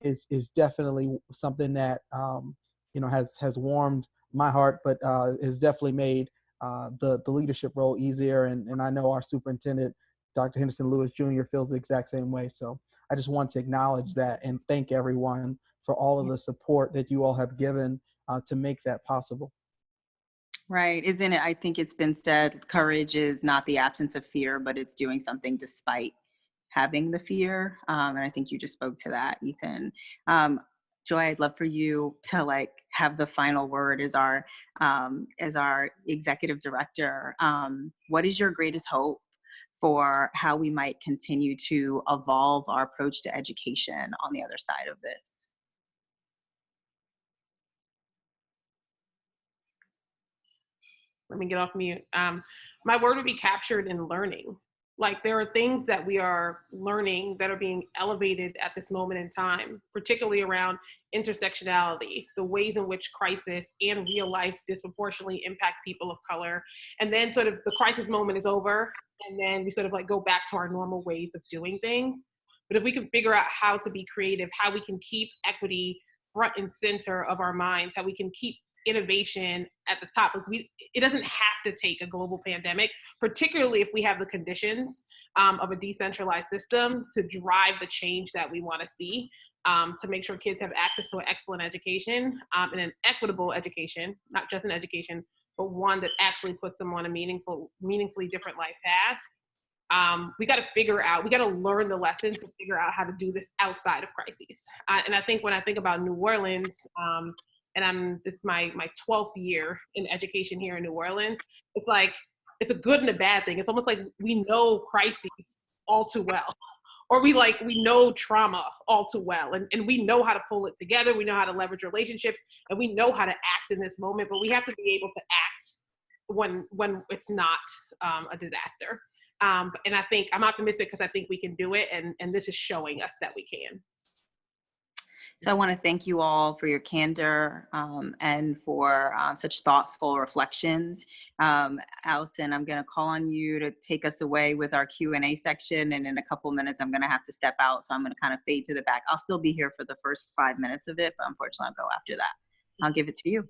is definitely something that has warmed my heart, but has definitely made the leadership role easier. And I know our superintendent, Dr. Henderson Lewis Jr., feels the exact same way. So I just want to acknowledge that and thank everyone for all of the support that you all have given to make that possible. Right. Isn't it? I think it's been said, courage is not the absence of fear, but it's doing something despite having the fear. And I think you just spoke to that, Ethan. Joy, I'd love for you to have the final word as our executive director. What is your greatest hope for how we might continue to evolve our approach to education on the other side of this? Let me get off mute. My word would be captured in learning. Like, there are things that we are learning that are being elevated at this moment in time, particularly around intersectionality, the ways in which crisis and real life disproportionately impact people of color. And then sort of the crisis moment is over, and then we sort of go back to our normal ways of doing things. But if we can figure out how to be creative, how we can keep equity front and center of our minds, how we can keep innovation at the top. It doesn't have to take a global pandemic, particularly if we have the conditions of a decentralized system to drive the change that we want to see, to make sure kids have access to an excellent education and an equitable education, not just an education, but one that actually puts them on a meaningfully different life path. We got to we got to learn the lessons and figure out how to do this outside of crises. And I think when I think about New Orleans, and this is my 12th year in education here in New Orleans, it's a good and a bad thing. It's almost like we know crises all too well, or we know trauma all too well, and we know how to pull it together. We know how to leverage relationships, and we know how to act in this moment, but we have to be able to act when it's not a disaster. And I think I'm optimistic because I think we can do it, and this is showing us that we can. So I want to thank you all for your candor and for such thoughtful reflections. Allison, I'm going to call on you to take us away with our Q&A section. And in a couple minutes, I'm going to have to step out. So I'm going to kind of fade to the back. I'll still be here for the first 5 minutes of it, but unfortunately I'll go after that. I'll give it to you.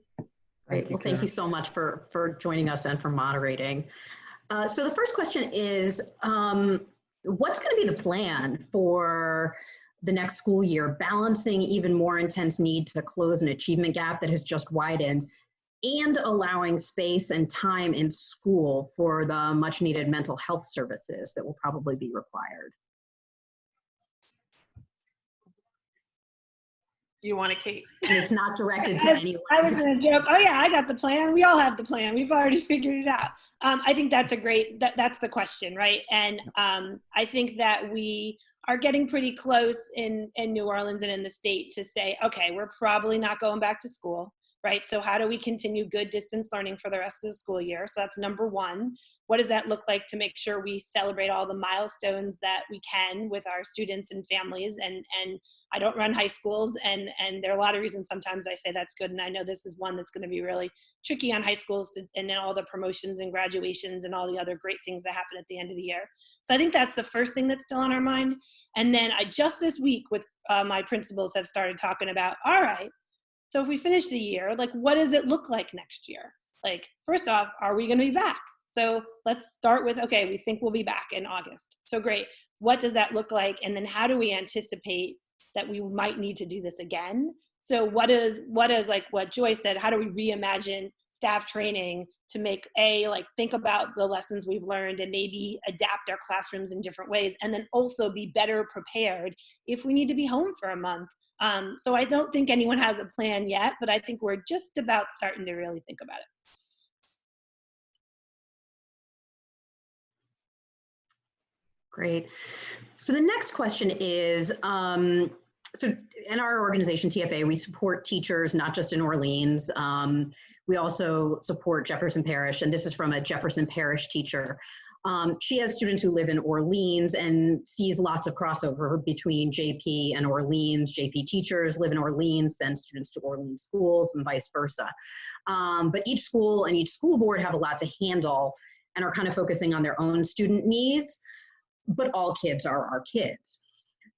Great. Well, thank you so much for joining us and for moderating. So the first question is, what's going to be the plan for the next school year, balancing even more intense need to close an achievement gap that has just widened and allowing space and time in school for the much needed mental health services that will probably be required? You want it, Kate? And it's not directed to anyone. I was going to joke, oh yeah, I got the plan. We all have the plan. We've already figured it out. I think that's that's the question, right? And I think that we are getting pretty close in New Orleans and in the state to say, okay, we're probably not going back to school, right? So how do we continue good distance learning for the rest of the school year? So that's number one. What does that look like to make sure we celebrate all the milestones that we can with our students and families? And I don't run high schools, and there are a lot of reasons sometimes I say that's good. And I know this is one that's going to be really tricky on high schools, and then all the promotions and graduations and all the other great things that happen at the end of the year. So I think that's the first thing that's still on our mind. And then I just this week with my principals have started talking about, all right, so if we finish the year, what does it look like next year? First off, are we going to be back? So let's start with, okay, we think we'll be back in August. So great. What does that look like? And then how do we anticipate that we might need to do this again? So what is like what Joy said, how do we reimagine staff training to make like think about the lessons we've learned and maybe adapt our classrooms in different ways, and then also be better prepared if we need to be home for a month. So I don't think anyone has a plan yet, but I think we're just about starting to really think about it. Great. So the next question is, so in our organization, TFA, we support teachers, not just in Orleans. We also support Jefferson Parish, and this is from a Jefferson Parish teacher. She has students who live in Orleans and sees lots of crossover between JP and Orleans. JP teachers live in Orleans, send students to Orleans schools, and vice versa. But each school and each school board have a lot to handle and are kind of focusing on their own student needs, but all kids are our kids.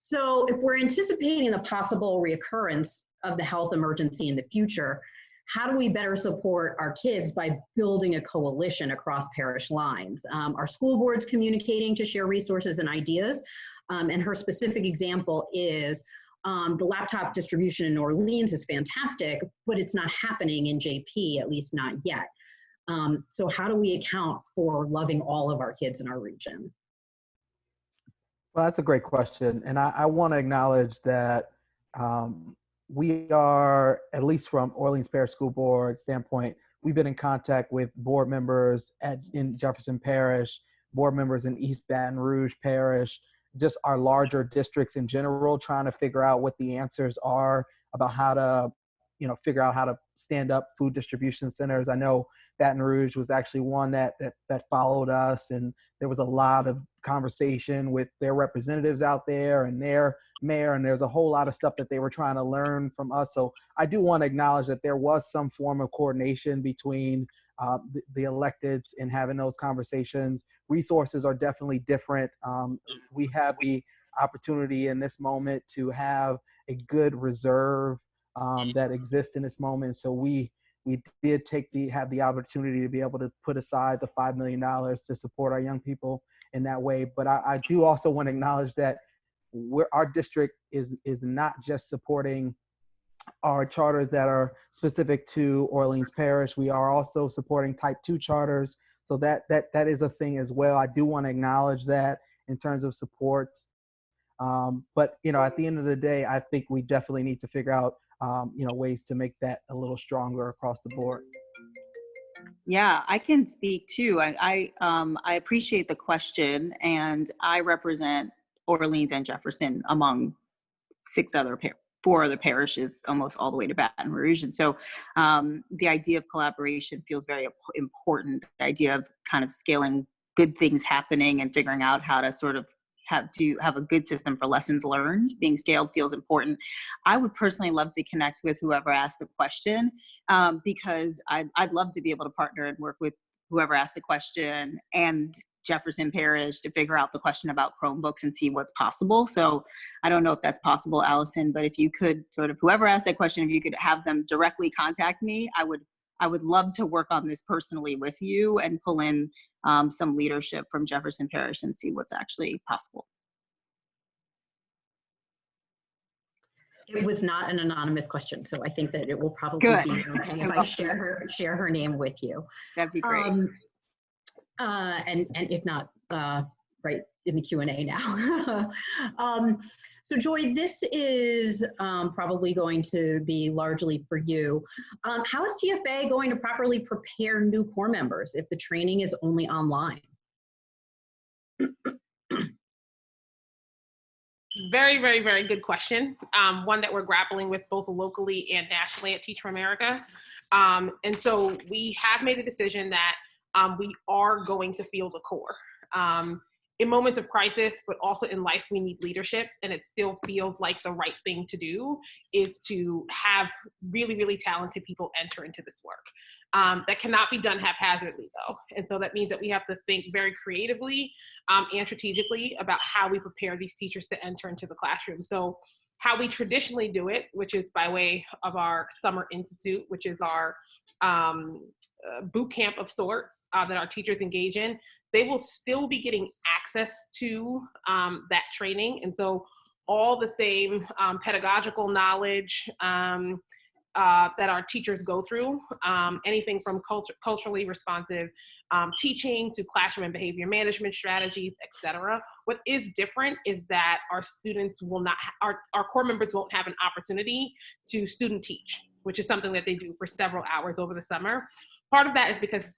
So if we're anticipating the possible reoccurrence of the health emergency in the future, how do we better support our kids by building a coalition across parish lines? Our school board's communicating to share resources and ideas, and her specific example is the laptop distribution in Orleans is fantastic, but it's not happening in JP, at least not yet. So how do we account for loving all of our kids in our region? Well, that's a great question. And I want to acknowledge that we are, at least from Orleans Parish School Board standpoint, we've been in contact with board members in Jefferson Parish, board members in East Baton Rouge Parish, just our larger districts in general, trying to figure out what the answers are about how to, figure out how to stand up food distribution centers. I know Baton Rouge was actually one that followed us, and there was a lot of conversation with their representatives out there and their mayor, and there's a whole lot of stuff that they were trying to learn from us. So I do want to acknowledge that there was some form of coordination between the electeds in having those conversations. Resources are definitely different. We have the opportunity in this moment to have a good reserve that exists in this moment. So we did have the opportunity to be able to put aside the $5 million to support our young people in that way. But I do also want to acknowledge that our district is not just supporting our charters that are specific to Orleans Parish. We are also supporting type 2 charters. So that is a thing as well. I do want to acknowledge that in terms of supports. But at the end of the day, I think we definitely need to figure out ways to make that a little stronger across the board. Yeah, I can speak too. I appreciate the question, and I represent Orleans and Jefferson among four other parishes, almost all the way to Baton Rouge. And so the idea of collaboration feels very important. The idea of kind of scaling good things happening and figuring out how to sort of have a good system for lessons learned being scaled feels important. I would personally love to connect with whoever asked the question, because I'd love to be able to partner and work with whoever asked the question and Jefferson Parish to figure out the question about Chromebooks and see what's possible. So I don't know if that's possible, Allison, but if you could sort of, whoever asked that question, if you could have them directly contact me, I would love to work on this personally with you and pull in some leadership from Jefferson Parish and see what's actually possible. It was not an anonymous question, so I think that it will probably be okay if I share her name with you. That'd be great. And if not, right in the Q&A now. So Joy, this is probably going to be largely for you. How is TFA going to properly prepare new corps members if the training is only online? Very, very, very good question. One that we're grappling with both locally and nationally at Teach for America. And so we have made a decision that we are going to field a corps. In moments of crisis, but also in life, we need leadership, and it still feels like the right thing to do is to have really, really talented people enter into this work. That cannot be done haphazardly, though. And so that means that we have to think very creatively and strategically about how we prepare these teachers to enter into the classroom. So how we traditionally do it, which is by way of our Summer Institute, which is our boot camp of sorts that our teachers engage in, they will still be getting access to that training. And so all the same pedagogical knowledge that our teachers go through, anything from culturally responsive teaching to classroom and behavior management strategies, etc. What is different is that our students will not, our core members won't have an opportunity to student teach, which is something that they do for several hours over the summer. Part of that is because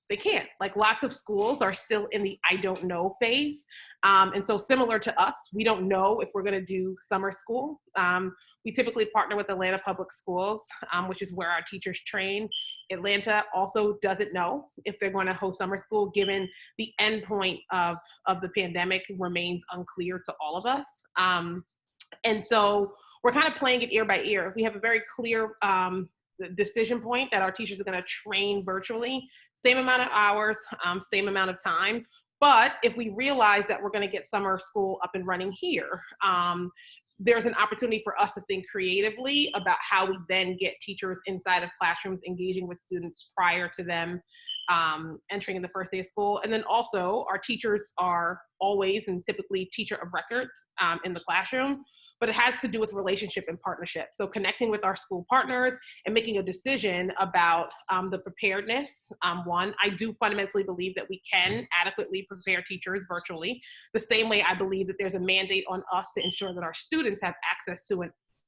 they can't. Like, lots of schools are still in the I don't know phase. And so similar to us, we don't know if we're gonna do summer school. We typically partner with Atlanta Public Schools, which is where our teachers train. Atlanta also doesn't know if they're gonna host summer school, given the endpoint of the pandemic remains unclear to all of us. And so we're kind of playing it ear by ear. We have a very clear decision point that our teachers are gonna train virtually, same amount of hours, same amount of time. But if we realize that we're gonna get summer school up and running here, there's an opportunity for us to think creatively about how we then get teachers inside of classrooms engaging with students prior to them entering in the first day of school. And then also, our teachers are always and typically teacher of record in the classroom, but it has to do with relationship and partnership. So connecting with our school partners and making a decision about the preparedness. One, I do fundamentally believe that we can adequately prepare teachers virtually, the same way I believe that there's a mandate on us to ensure that our students have access to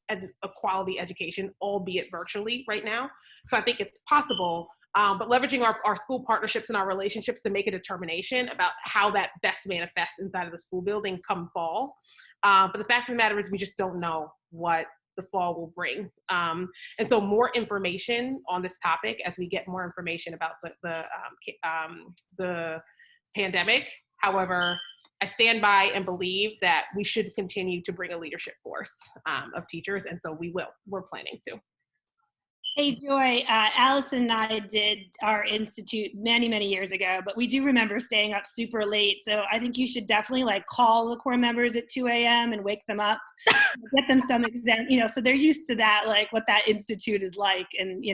a quality education, albeit virtually right now. So I think it's possible, but leveraging our school partnerships and our relationships to make a determination about how that best manifests inside of the school building come fall. But the fact of the matter is we just don't know what the fall will bring. And so more information on this topic as we get more information about the pandemic. However, I stand by and believe that we should continue to bring a leadership force of teachers, and so we will. We're planning to. Hey, Joy, Allison and I did our institute many, many years ago, but we do remember staying up super late. So I think you should definitely like call the core members at 2 a.m. and wake them up, get them some exam, so they're used to that, like what that institute is like. And,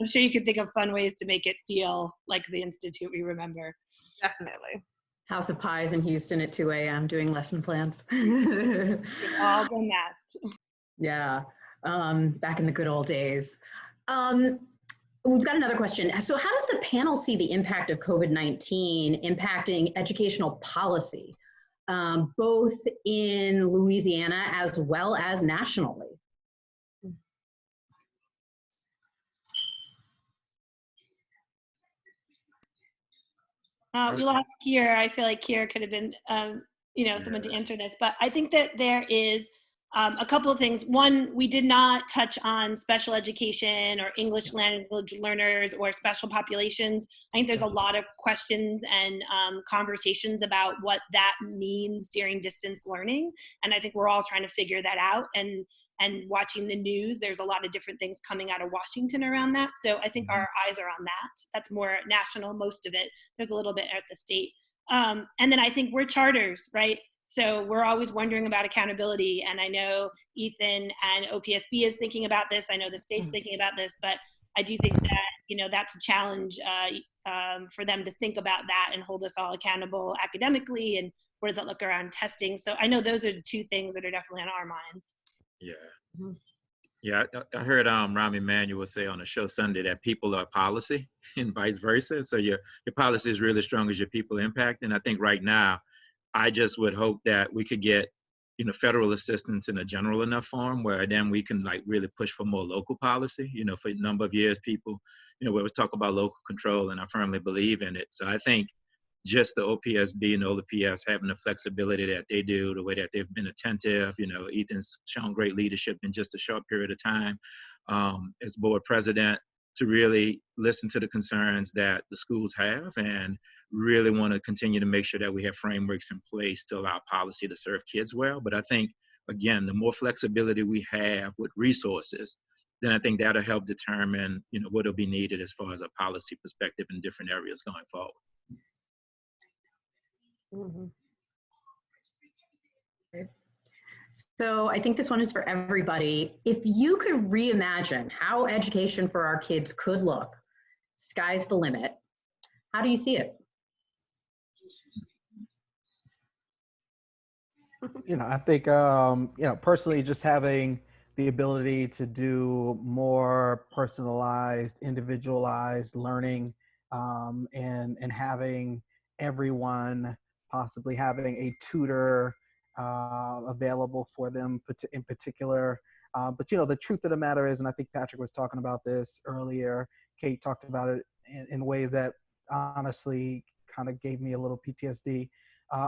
I'm sure you could think of fun ways to make it feel like the institute we remember. Definitely. House of Pies in Houston at 2 a.m. doing lesson plans. We've all done that. Yeah, back in the good old days. We've got another question. So how does the panel see the impact of COVID-19 impacting educational policy, both in Louisiana as well as nationally? We lost Kier. I feel like Kier could have been, someone to answer this, but I think that there is a couple of things. One, we did not touch on special education or English language learners or special populations. I think there's a lot of questions and conversations about what that means during distance learning. And I think we're all trying to figure that out. And watching the news, there's a lot of different things coming out of Washington around that. So I think our eyes are on that. That's more national, most of it. There's a little bit at the state. And then I think we're charters, right? So we're always wondering about accountability. And I know Ethan and OPSB is thinking about this. I know the state's thinking about this, but I do think that, that's a challenge for them to think about that and hold us all accountable academically. And what does it look around testing? So I know those are the two things that are definitely on our minds. Yeah. Yeah, I heard Rahm Emanuel say on a show Sunday that people are policy and vice versa. So your policy is really as strong as your people impact. And I think right now, I just would hope that we could get, federal assistance in a general enough form where then we can like really push for more local policy. For a number of years, people, we always talk about local control, and I firmly believe in it. So I think just the OPSB and OPS having the flexibility that they do, the way that they've been attentive, Ethan's shown great leadership in just a short period of time as board president, to really listen to the concerns that the schools have and really want to continue to make sure that we have frameworks in place to allow policy to serve kids well. But I think, again, the more flexibility we have with resources, then I think that'll help determine, what will be needed as far as a policy perspective in different areas going forward. Mm-hmm. So I think this one is for everybody. If you could reimagine how education for our kids could look, sky's the limit. How do you see it? I think, personally, just having the ability to do more personalized, individualized learning, and having everyone possibly having a tutor available for them in particular. But the truth of the matter is, and I think Patrick was talking about this earlier, Kate talked about it in ways that honestly kind of gave me a little PTSD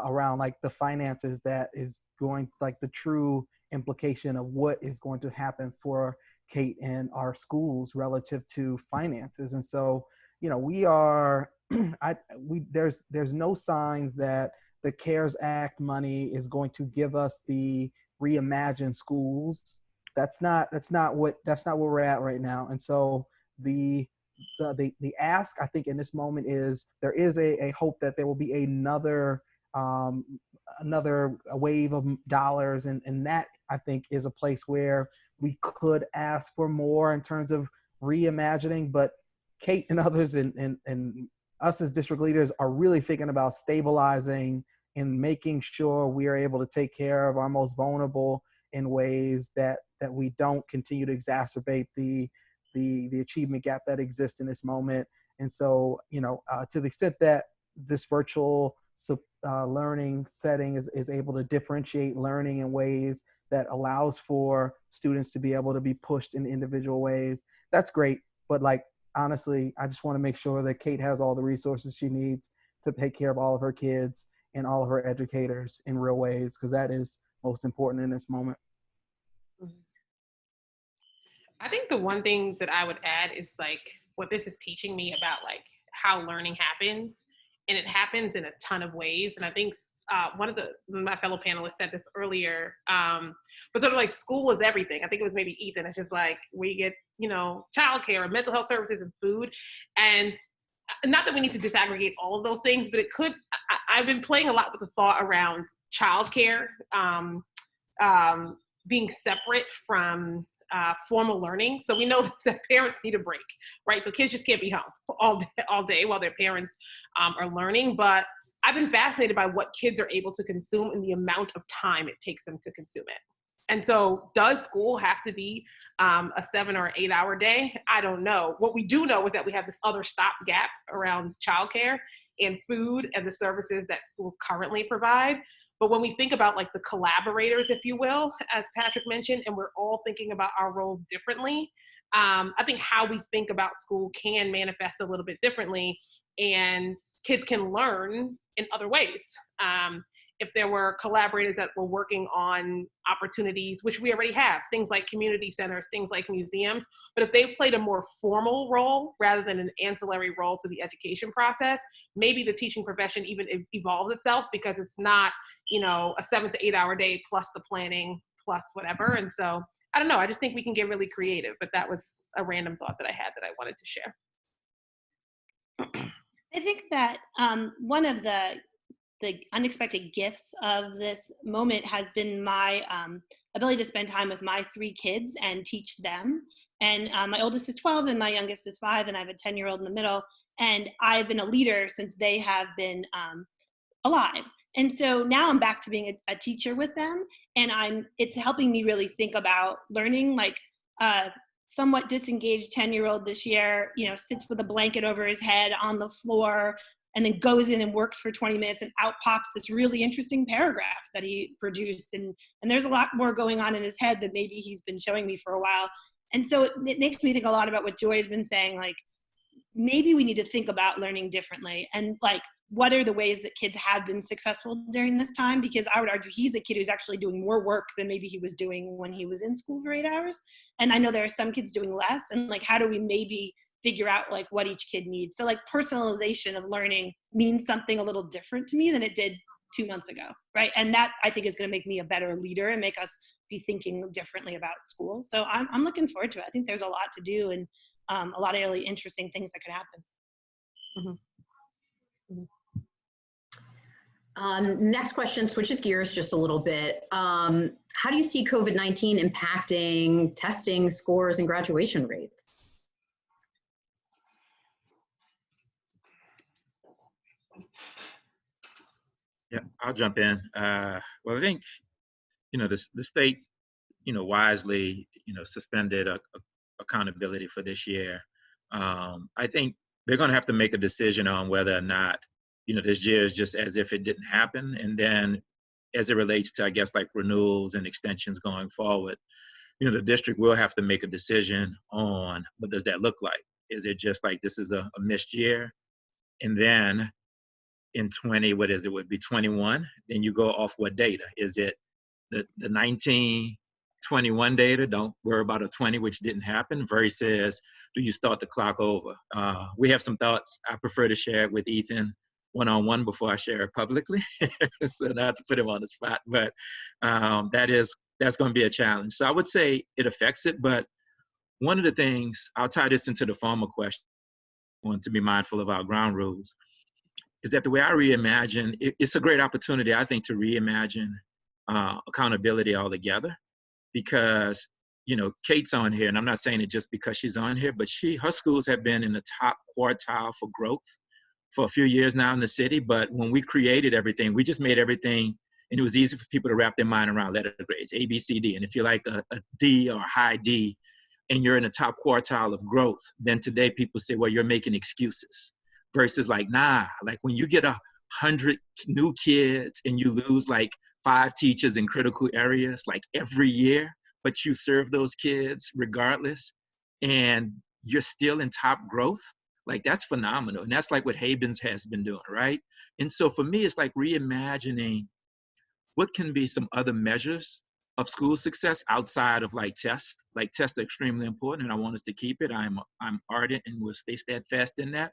around like the finances that is going, like the true implication of what is going to happen for Kate and our schools relative to finances. And so, we are, there's no signs that the CARES Act money is going to give us the Reimagine schools. That's not where we're at right now. And so the ask, I think, in this moment is there is a hope that there will be another wave of dollars, and that, I think, is a place where we could ask for more in terms of reimagining. But Kate and others and us as district leaders are really thinking about stabilizing and making sure we are able to take care of our most vulnerable in ways that we don't continue to exacerbate the achievement gap that exists in this moment. And so, to the extent that this virtual learning setting is able to differentiate learning in ways that allows for students to be able to be pushed in individual ways, that's great. But like, honestly, I just want to make sure that Kate has all the resources she needs to take care of all of her kids and all of her educators in real ways, because that is most important in this moment. I think the one thing that I would add is like what this is teaching me about like how learning happens, and it happens in a ton of ways. And I think one of my fellow panelists said this earlier, but sort of like school is everything. I think it was maybe Ethan. It's just like we get, childcare and mental health services and food. And not that we need to disaggregate all of those things, but it could, I've been playing a lot with the thought around childcare being separate from formal learning. So we know that parents need a break, right? So kids just can't be home all day while their parents are learning. But I've been fascinated by what kids are able to consume and the amount of time it takes them to consume it. And so does school have to be a 7 or 8 hour day? I don't know. What we do know is that we have this other stopgap around childcare and food and the services that schools currently provide. But when we think about like the collaborators, if you will, as Patrick mentioned, and we're all thinking about our roles differently, I think how we think about school can manifest a little bit differently, and kids can learn in other ways. If there were collaborators that were working on opportunities, which we already have, things like community centers, things like museums, but if they played a more formal role rather than an ancillary role to the education process, maybe the teaching profession even evolves itself, because it's not, a 7 to 8 hour day plus the planning plus whatever. And so I don't know, I just think we can get really creative, but that was a random thought that I had that I wanted to share. I think that one of the unexpected gifts of this moment has been my ability to spend time with my 3 kids and teach them. And my oldest is 12 and my youngest is 5, and I have a 10-year-old in the middle. And I've been a leader since they have been alive. And so now I'm back to being a teacher with them, and it's helping me really think about learning. Like somewhat disengaged 10-year-old this year, sits with a blanket over his head on the floor, and then goes in and works for 20 minutes, and out pops this really interesting paragraph that he produced. And there's a lot more going on in his head than maybe he's been showing me for a while. And so it makes me think a lot about what Joy has been saying, like, maybe we need to think about learning differently, and like, what are the ways that kids have been successful during this time? Because I would argue he's a kid who's actually doing more work than maybe he was doing when he was in school for 8 hours. And I know there are some kids doing less, and like, how do we maybe figure out like what each kid needs? So like personalization of learning means something a little different to me than it did 2 months ago, right? And that I think is going to make me a better leader and make us be thinking differently about school. So I'm looking forward to it. I think there's a lot to do, and a lot of really interesting things that could happen. Mm-hmm. Mm-hmm. Next question switches gears just a little bit. How do you see COVID-19 impacting testing scores and graduation rates? Yeah, I'll jump in. Well, I think the state, wisely, suspended accountability for this year. I think they're going to have to make a decision on whether or not, this year is just as if it didn't happen. And then as it relates to, I guess, like renewals and extensions going forward, the district will have to make a decision on what does that look like? Is it just like this is a missed year? And then in 20, what is it, would be 21, then you go off what data? Is it the 1921 data, don't worry about a 20, which didn't happen, versus do you start the clock over? We have some thoughts. I prefer to share it with Ethan one-on-one before I share it publicly. So not to put him on the spot, but that's going to be a challenge. So I would say it affects it, but one of the things, I'll tie this into the former question, I want to be mindful of our ground rules, is that the way I reimagine, it's a great opportunity, I think, to reimagine accountability altogether, because, Kate's on here, and I'm not saying it just because she's on here, but her schools have been in the top quartile for growth for a few years now in the city. But when we created everything, we just made everything, and it was easy for people to wrap their mind around letter grades, A, B, C, D. And if you're like a D or a high D, and you're in the top quartile of growth, then today people say, well, you're making excuses. Versus like, nah, like when you get 100 new kids and you lose like 5 teachers in critical areas, like every year, but you serve those kids regardless, and you're still in top growth, like that's phenomenal. And that's like what Havens has been doing, right? And so for me, it's like reimagining what can be some other measures of school success outside of like tests. Like tests are extremely important, and I want us to keep it. I'm ardent and will stay steadfast in that.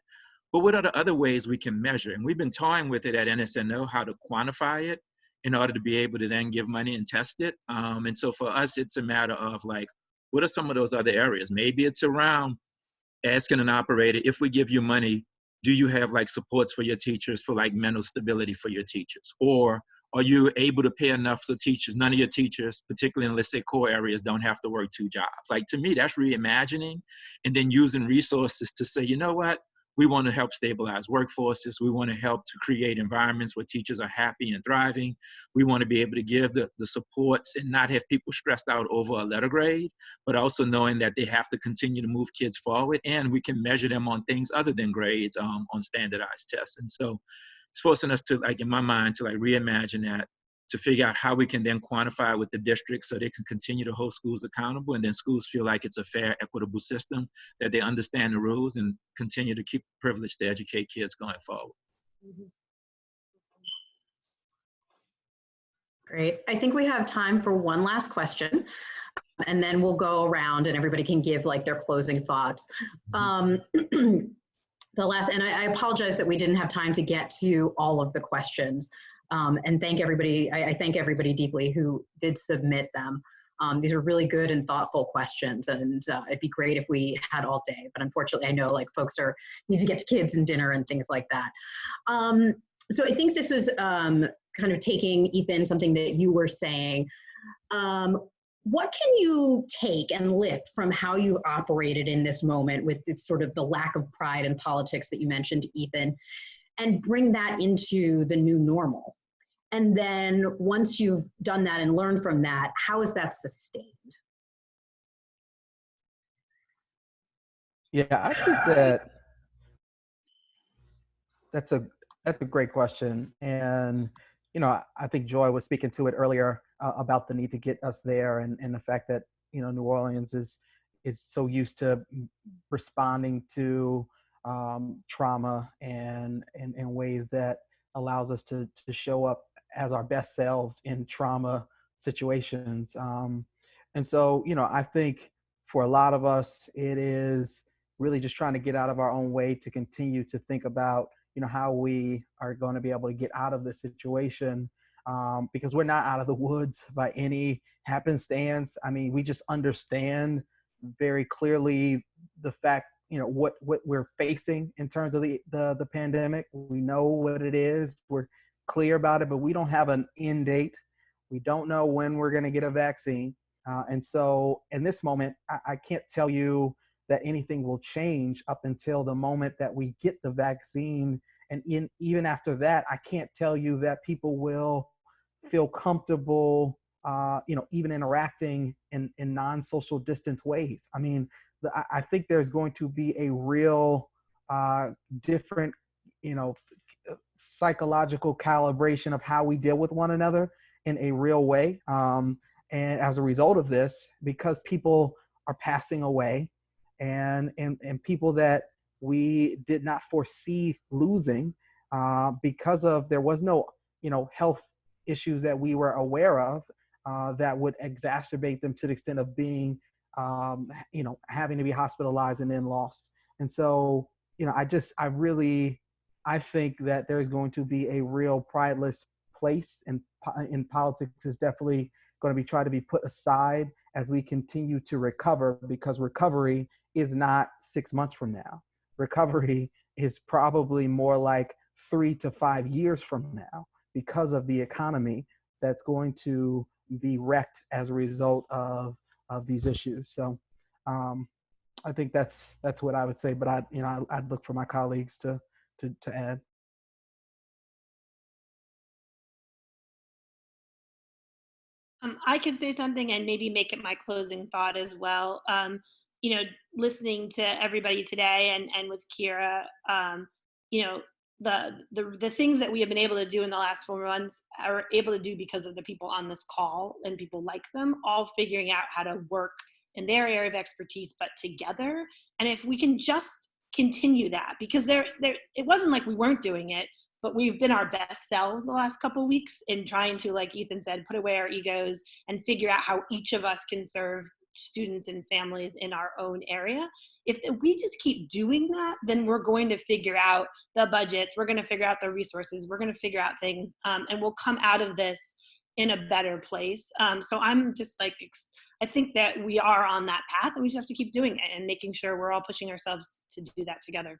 But what are the other ways we can measure? And we've been toying with it at NSNO, how to quantify it in order to be able to then give money and test it. And so for us, it's a matter of like, what are some of those other areas? Maybe it's around asking an operator, if we give you money, do you have like supports for your teachers for like mental stability for your teachers? Or are you able to pay enough so teachers, none of your teachers, particularly in, let's say, core areas, don't have to work 2 jobs? Like, to me, that's reimagining, and then using resources to say, you know what? We want to help stabilize workforces. We want to help to create environments where teachers are happy and thriving. We want to be able to give the supports and not have people stressed out over a letter grade, but also knowing that they have to continue to move kids forward, and we can measure them on things other than grades, on standardized tests. And so it's forcing us to, like, in my mind, to like reimagine that, to figure out how we can then quantify it with the district so they can continue to hold schools accountable, and then schools feel like it's a fair, equitable system, that they understand the rules and continue to keep the privilege to educate kids going forward. Great. I think we have time for one last question, and then we'll go around and everybody can give like their closing thoughts. The last, and I apologize that we didn't have time to get to all of the questions. And thank everybody, I thank everybody deeply who did submit them. These are really good and thoughtful questions, and it'd be great if we had all day, but unfortunately I know like folks need to get to kids and dinner and things like that. So I think this is kind of taking, Ethan, something that you were saying. What can you take and lift from how you operated in this moment with sort of the lack of pride in politics that you mentioned, Ethan, and bring that into the new normal? And then once you've done that and learned from that, how is that sustained? Yeah, I think that's a great question. And, I think Joy was speaking to it earlier about the need to get us there, and the fact that, New Orleans is so used to responding to trauma and in ways that allows us to show up as our best selves in trauma situations. And so, I think for a lot of us, it is really just trying to get out of our own way to continue to think about, how we are going to be able to get out of this situation, because we're not out of the woods by any happenstance. I mean, we just understand very clearly the fact, what we're facing in terms of the pandemic. We know what it is. We're clear about it, but we don't have an end date. We don't know when we're going to get a vaccine. And so in this moment, I can't tell you that anything will change up until the moment that we get the vaccine. And even after that, I can't tell you that people will feel comfortable even interacting in non-social distance ways. I mean, I think there's going to be a real different, psychological calibration of how we deal with one another in a real way. And as a result of this, because people are passing away and people that we did not foresee losing because of there was no, health issues that we were aware of that would exacerbate them to the extent of being, having to be hospitalized and then lost. And so, I think that there's going to be a real prideless place in politics is definitely going to be tried to be put aside as we continue to recover, because recovery is not 6 months from now. Recovery is probably more like 3 to 5 years from now because of the economy that's going to be wrecked as a result of these issues. So I think that's what I would say, but I'd look for my colleagues to add. I can say something and maybe make it my closing thought as well. Listening to everybody today and with Kira, the things that we have been able to do in the last 4 months are able to do because of the people on this call and people like them, all figuring out how to work in their area of expertise, but together. And if we can just continue that, because it wasn't like we weren't doing it, but we've been our best selves the last couple of weeks in trying to, like Ethan said, put away our egos and figure out how each of us can serve students and families in our own area. If we just keep doing that, then we're going to figure out the budgets, we're going to figure out the resources, we're going to figure out things, and we'll come out of this in a better place. So I'm just like, I think that we are on that path and we just have to keep doing it and making sure we're all pushing ourselves to do that together.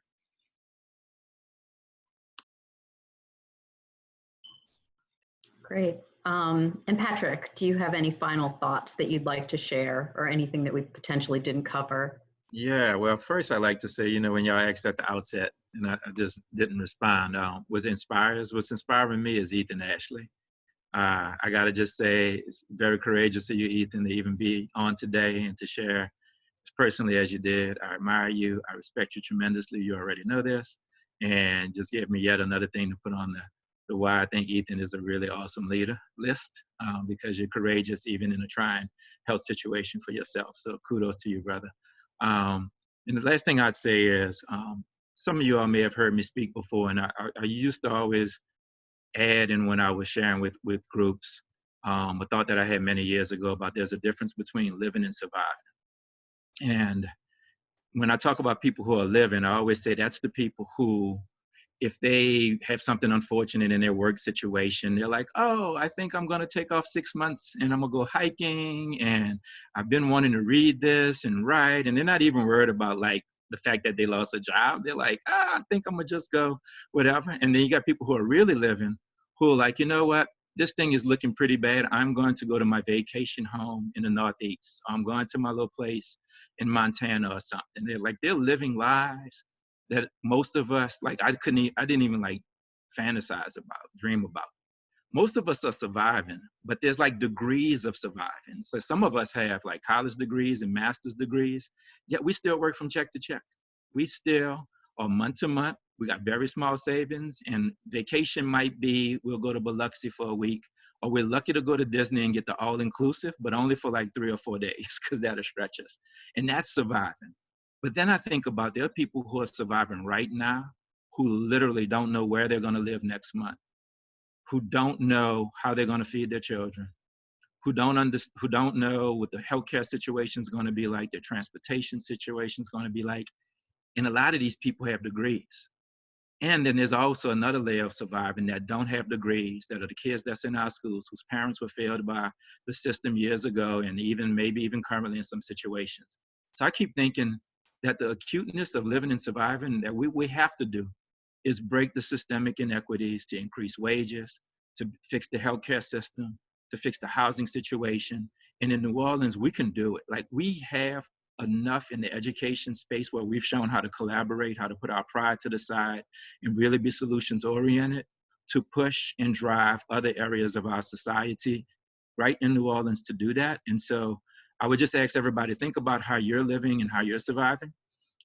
Great. And Patrick, do you have any final thoughts that you'd like to share or anything that we potentially didn't cover? Yeah, well, first I'd like to say, when y'all asked at the outset, and I just didn't respond, what's inspiring me is Ethan Ashley. I got to just say, it's very courageous of you, Ethan, to even be on today and to share as personally as you did. I admire you. I respect you tremendously. You already know this. And just gave me yet another thing to put on the why I think Ethan is a really awesome leader list, because you're courageous even in a trying health situation for yourself. So kudos to you, brother. And the last thing I'd say is, some of you all may have heard me speak before, and I used to always add in when I was sharing with groups a thought that I had many years ago about there's a difference between living and surviving. And when I talk about people who are living, I always say that's the people who, if they have something unfortunate in their work situation, they're like, oh, I think I'm going to take off 6 months and I'm going to go hiking. And I've been wanting to read this and write. And they're not even worried about like the fact that they lost a job. They're like, I think I'm going to just go whatever. And then you got people who are really living who are like, you know what? This thing is looking pretty bad. I'm going to go to my vacation home in the Northeast. I'm going to my little place in Montana or something. They're living lives that most of us, like I didn't even like fantasize about, dream about. Most of us are surviving, but there's like degrees of surviving. So some of us have like college degrees and master's degrees, yet we still work from check to check. We still are month to month. We got very small savings, and vacation might be, we'll go to Biloxi for a week, or we're lucky to go to Disney and get the all-inclusive, but only for like 3 or 4 days because that'll stretch us. And that's surviving. But then I think about there are people who are surviving right now who literally don't know where they're going to live next month, who don't know how they're going to feed their children, who don't know what the healthcare situation is going to be like, their transportation situation is going to be like. And a lot of these people have degrees. And then there's also another layer of surviving that don't have degrees, that are the kids that's in our schools whose parents were failed by the system years ago and maybe even currently in some situations. So I keep thinking that the acuteness of living and surviving that we have to do is break the systemic inequities to increase wages, to fix the healthcare system, to fix the housing situation. And in New Orleans, we can do it. Like we have enough in the education space where we've shown how to collaborate, how to put our pride to the side and really be solutions oriented to push and drive other areas of our society right in New Orleans to do that. And so I would just ask everybody, think about how you're living and how you're surviving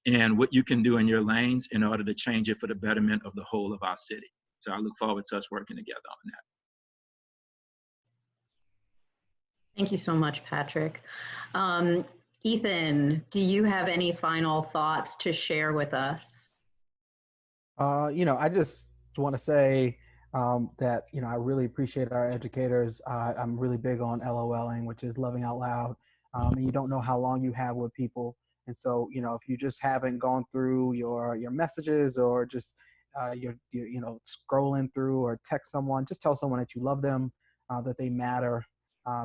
and what you can do in your lanes in order to change it for the betterment of the whole of our city. So I look forward to us working together on that. Thank you so much, Patrick. Ethan, do you have any final thoughts to share with us? I just want to say that, I really appreciate our educators. I'm really big on LOLing, which is loving out loud. And you don't know how long you have with people. And so, if you just haven't gone through your messages or just you're scrolling through or text someone, just tell someone that you love them, that they matter,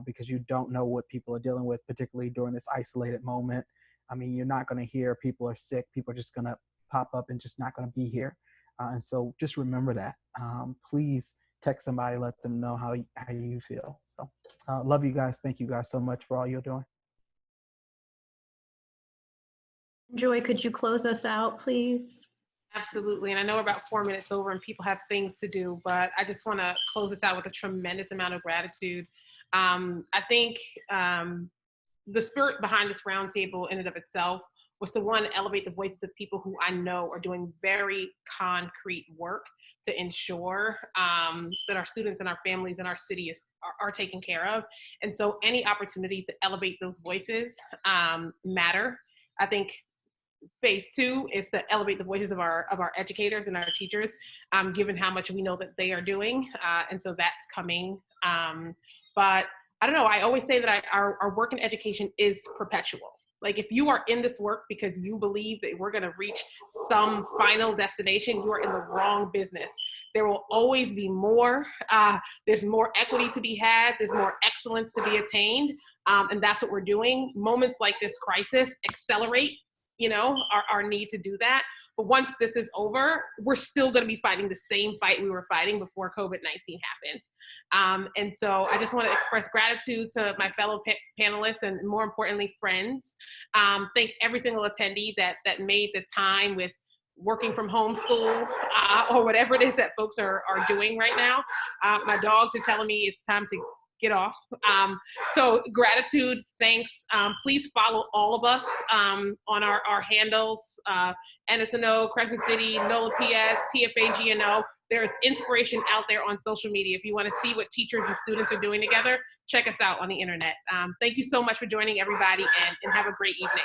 because you don't know what people are dealing with, particularly during this isolated moment. I mean, you're not going to hear people are sick. People are just going to pop up and just not going to be here. And so just remember that. Please text somebody, let them know how you feel. So love you guys. Thank you guys so much for all you're doing. Joy, could you close us out, please? Absolutely. And I know we're about 4 minutes over and people have things to do, but I just want to close this out with a tremendous amount of gratitude. I think the spirit behind this roundtable in and of itself was to, one, elevate the voices of people who I know are doing very concrete work to ensure that our students and our families and our city are taken care of. And so any opportunity to elevate those voices matter. I think phase two is to elevate the voices of our educators and our teachers, given how much we know that they are doing. And so that's coming. But I don't know, I always say that our work in education is perpetual. Like, if you are in this work because you believe that we're gonna reach some final destination, you are in the wrong business. There will always be more. There's more equity to be had. There's more excellence to be attained. And that's what we're doing. Moments like this crisis accelerate our need to do that. But once this is over, we're still going to be fighting the same fight we were fighting before COVID-19 happened. And so I just want to express gratitude to my fellow panelists and, more importantly, friends. Thank every single attendee that made the time with working from home school or whatever it is that folks are doing right now. My dogs are telling me it's time to get off. So gratitude, thanks. Please follow all of us on our handles, NSNO, Crescent City, NOLA PS, TFA GNO. There's inspiration out there on social media. If you want to see what teachers and students are doing together, check us out on the internet. Thank you so much for joining, everybody, and have a great evening.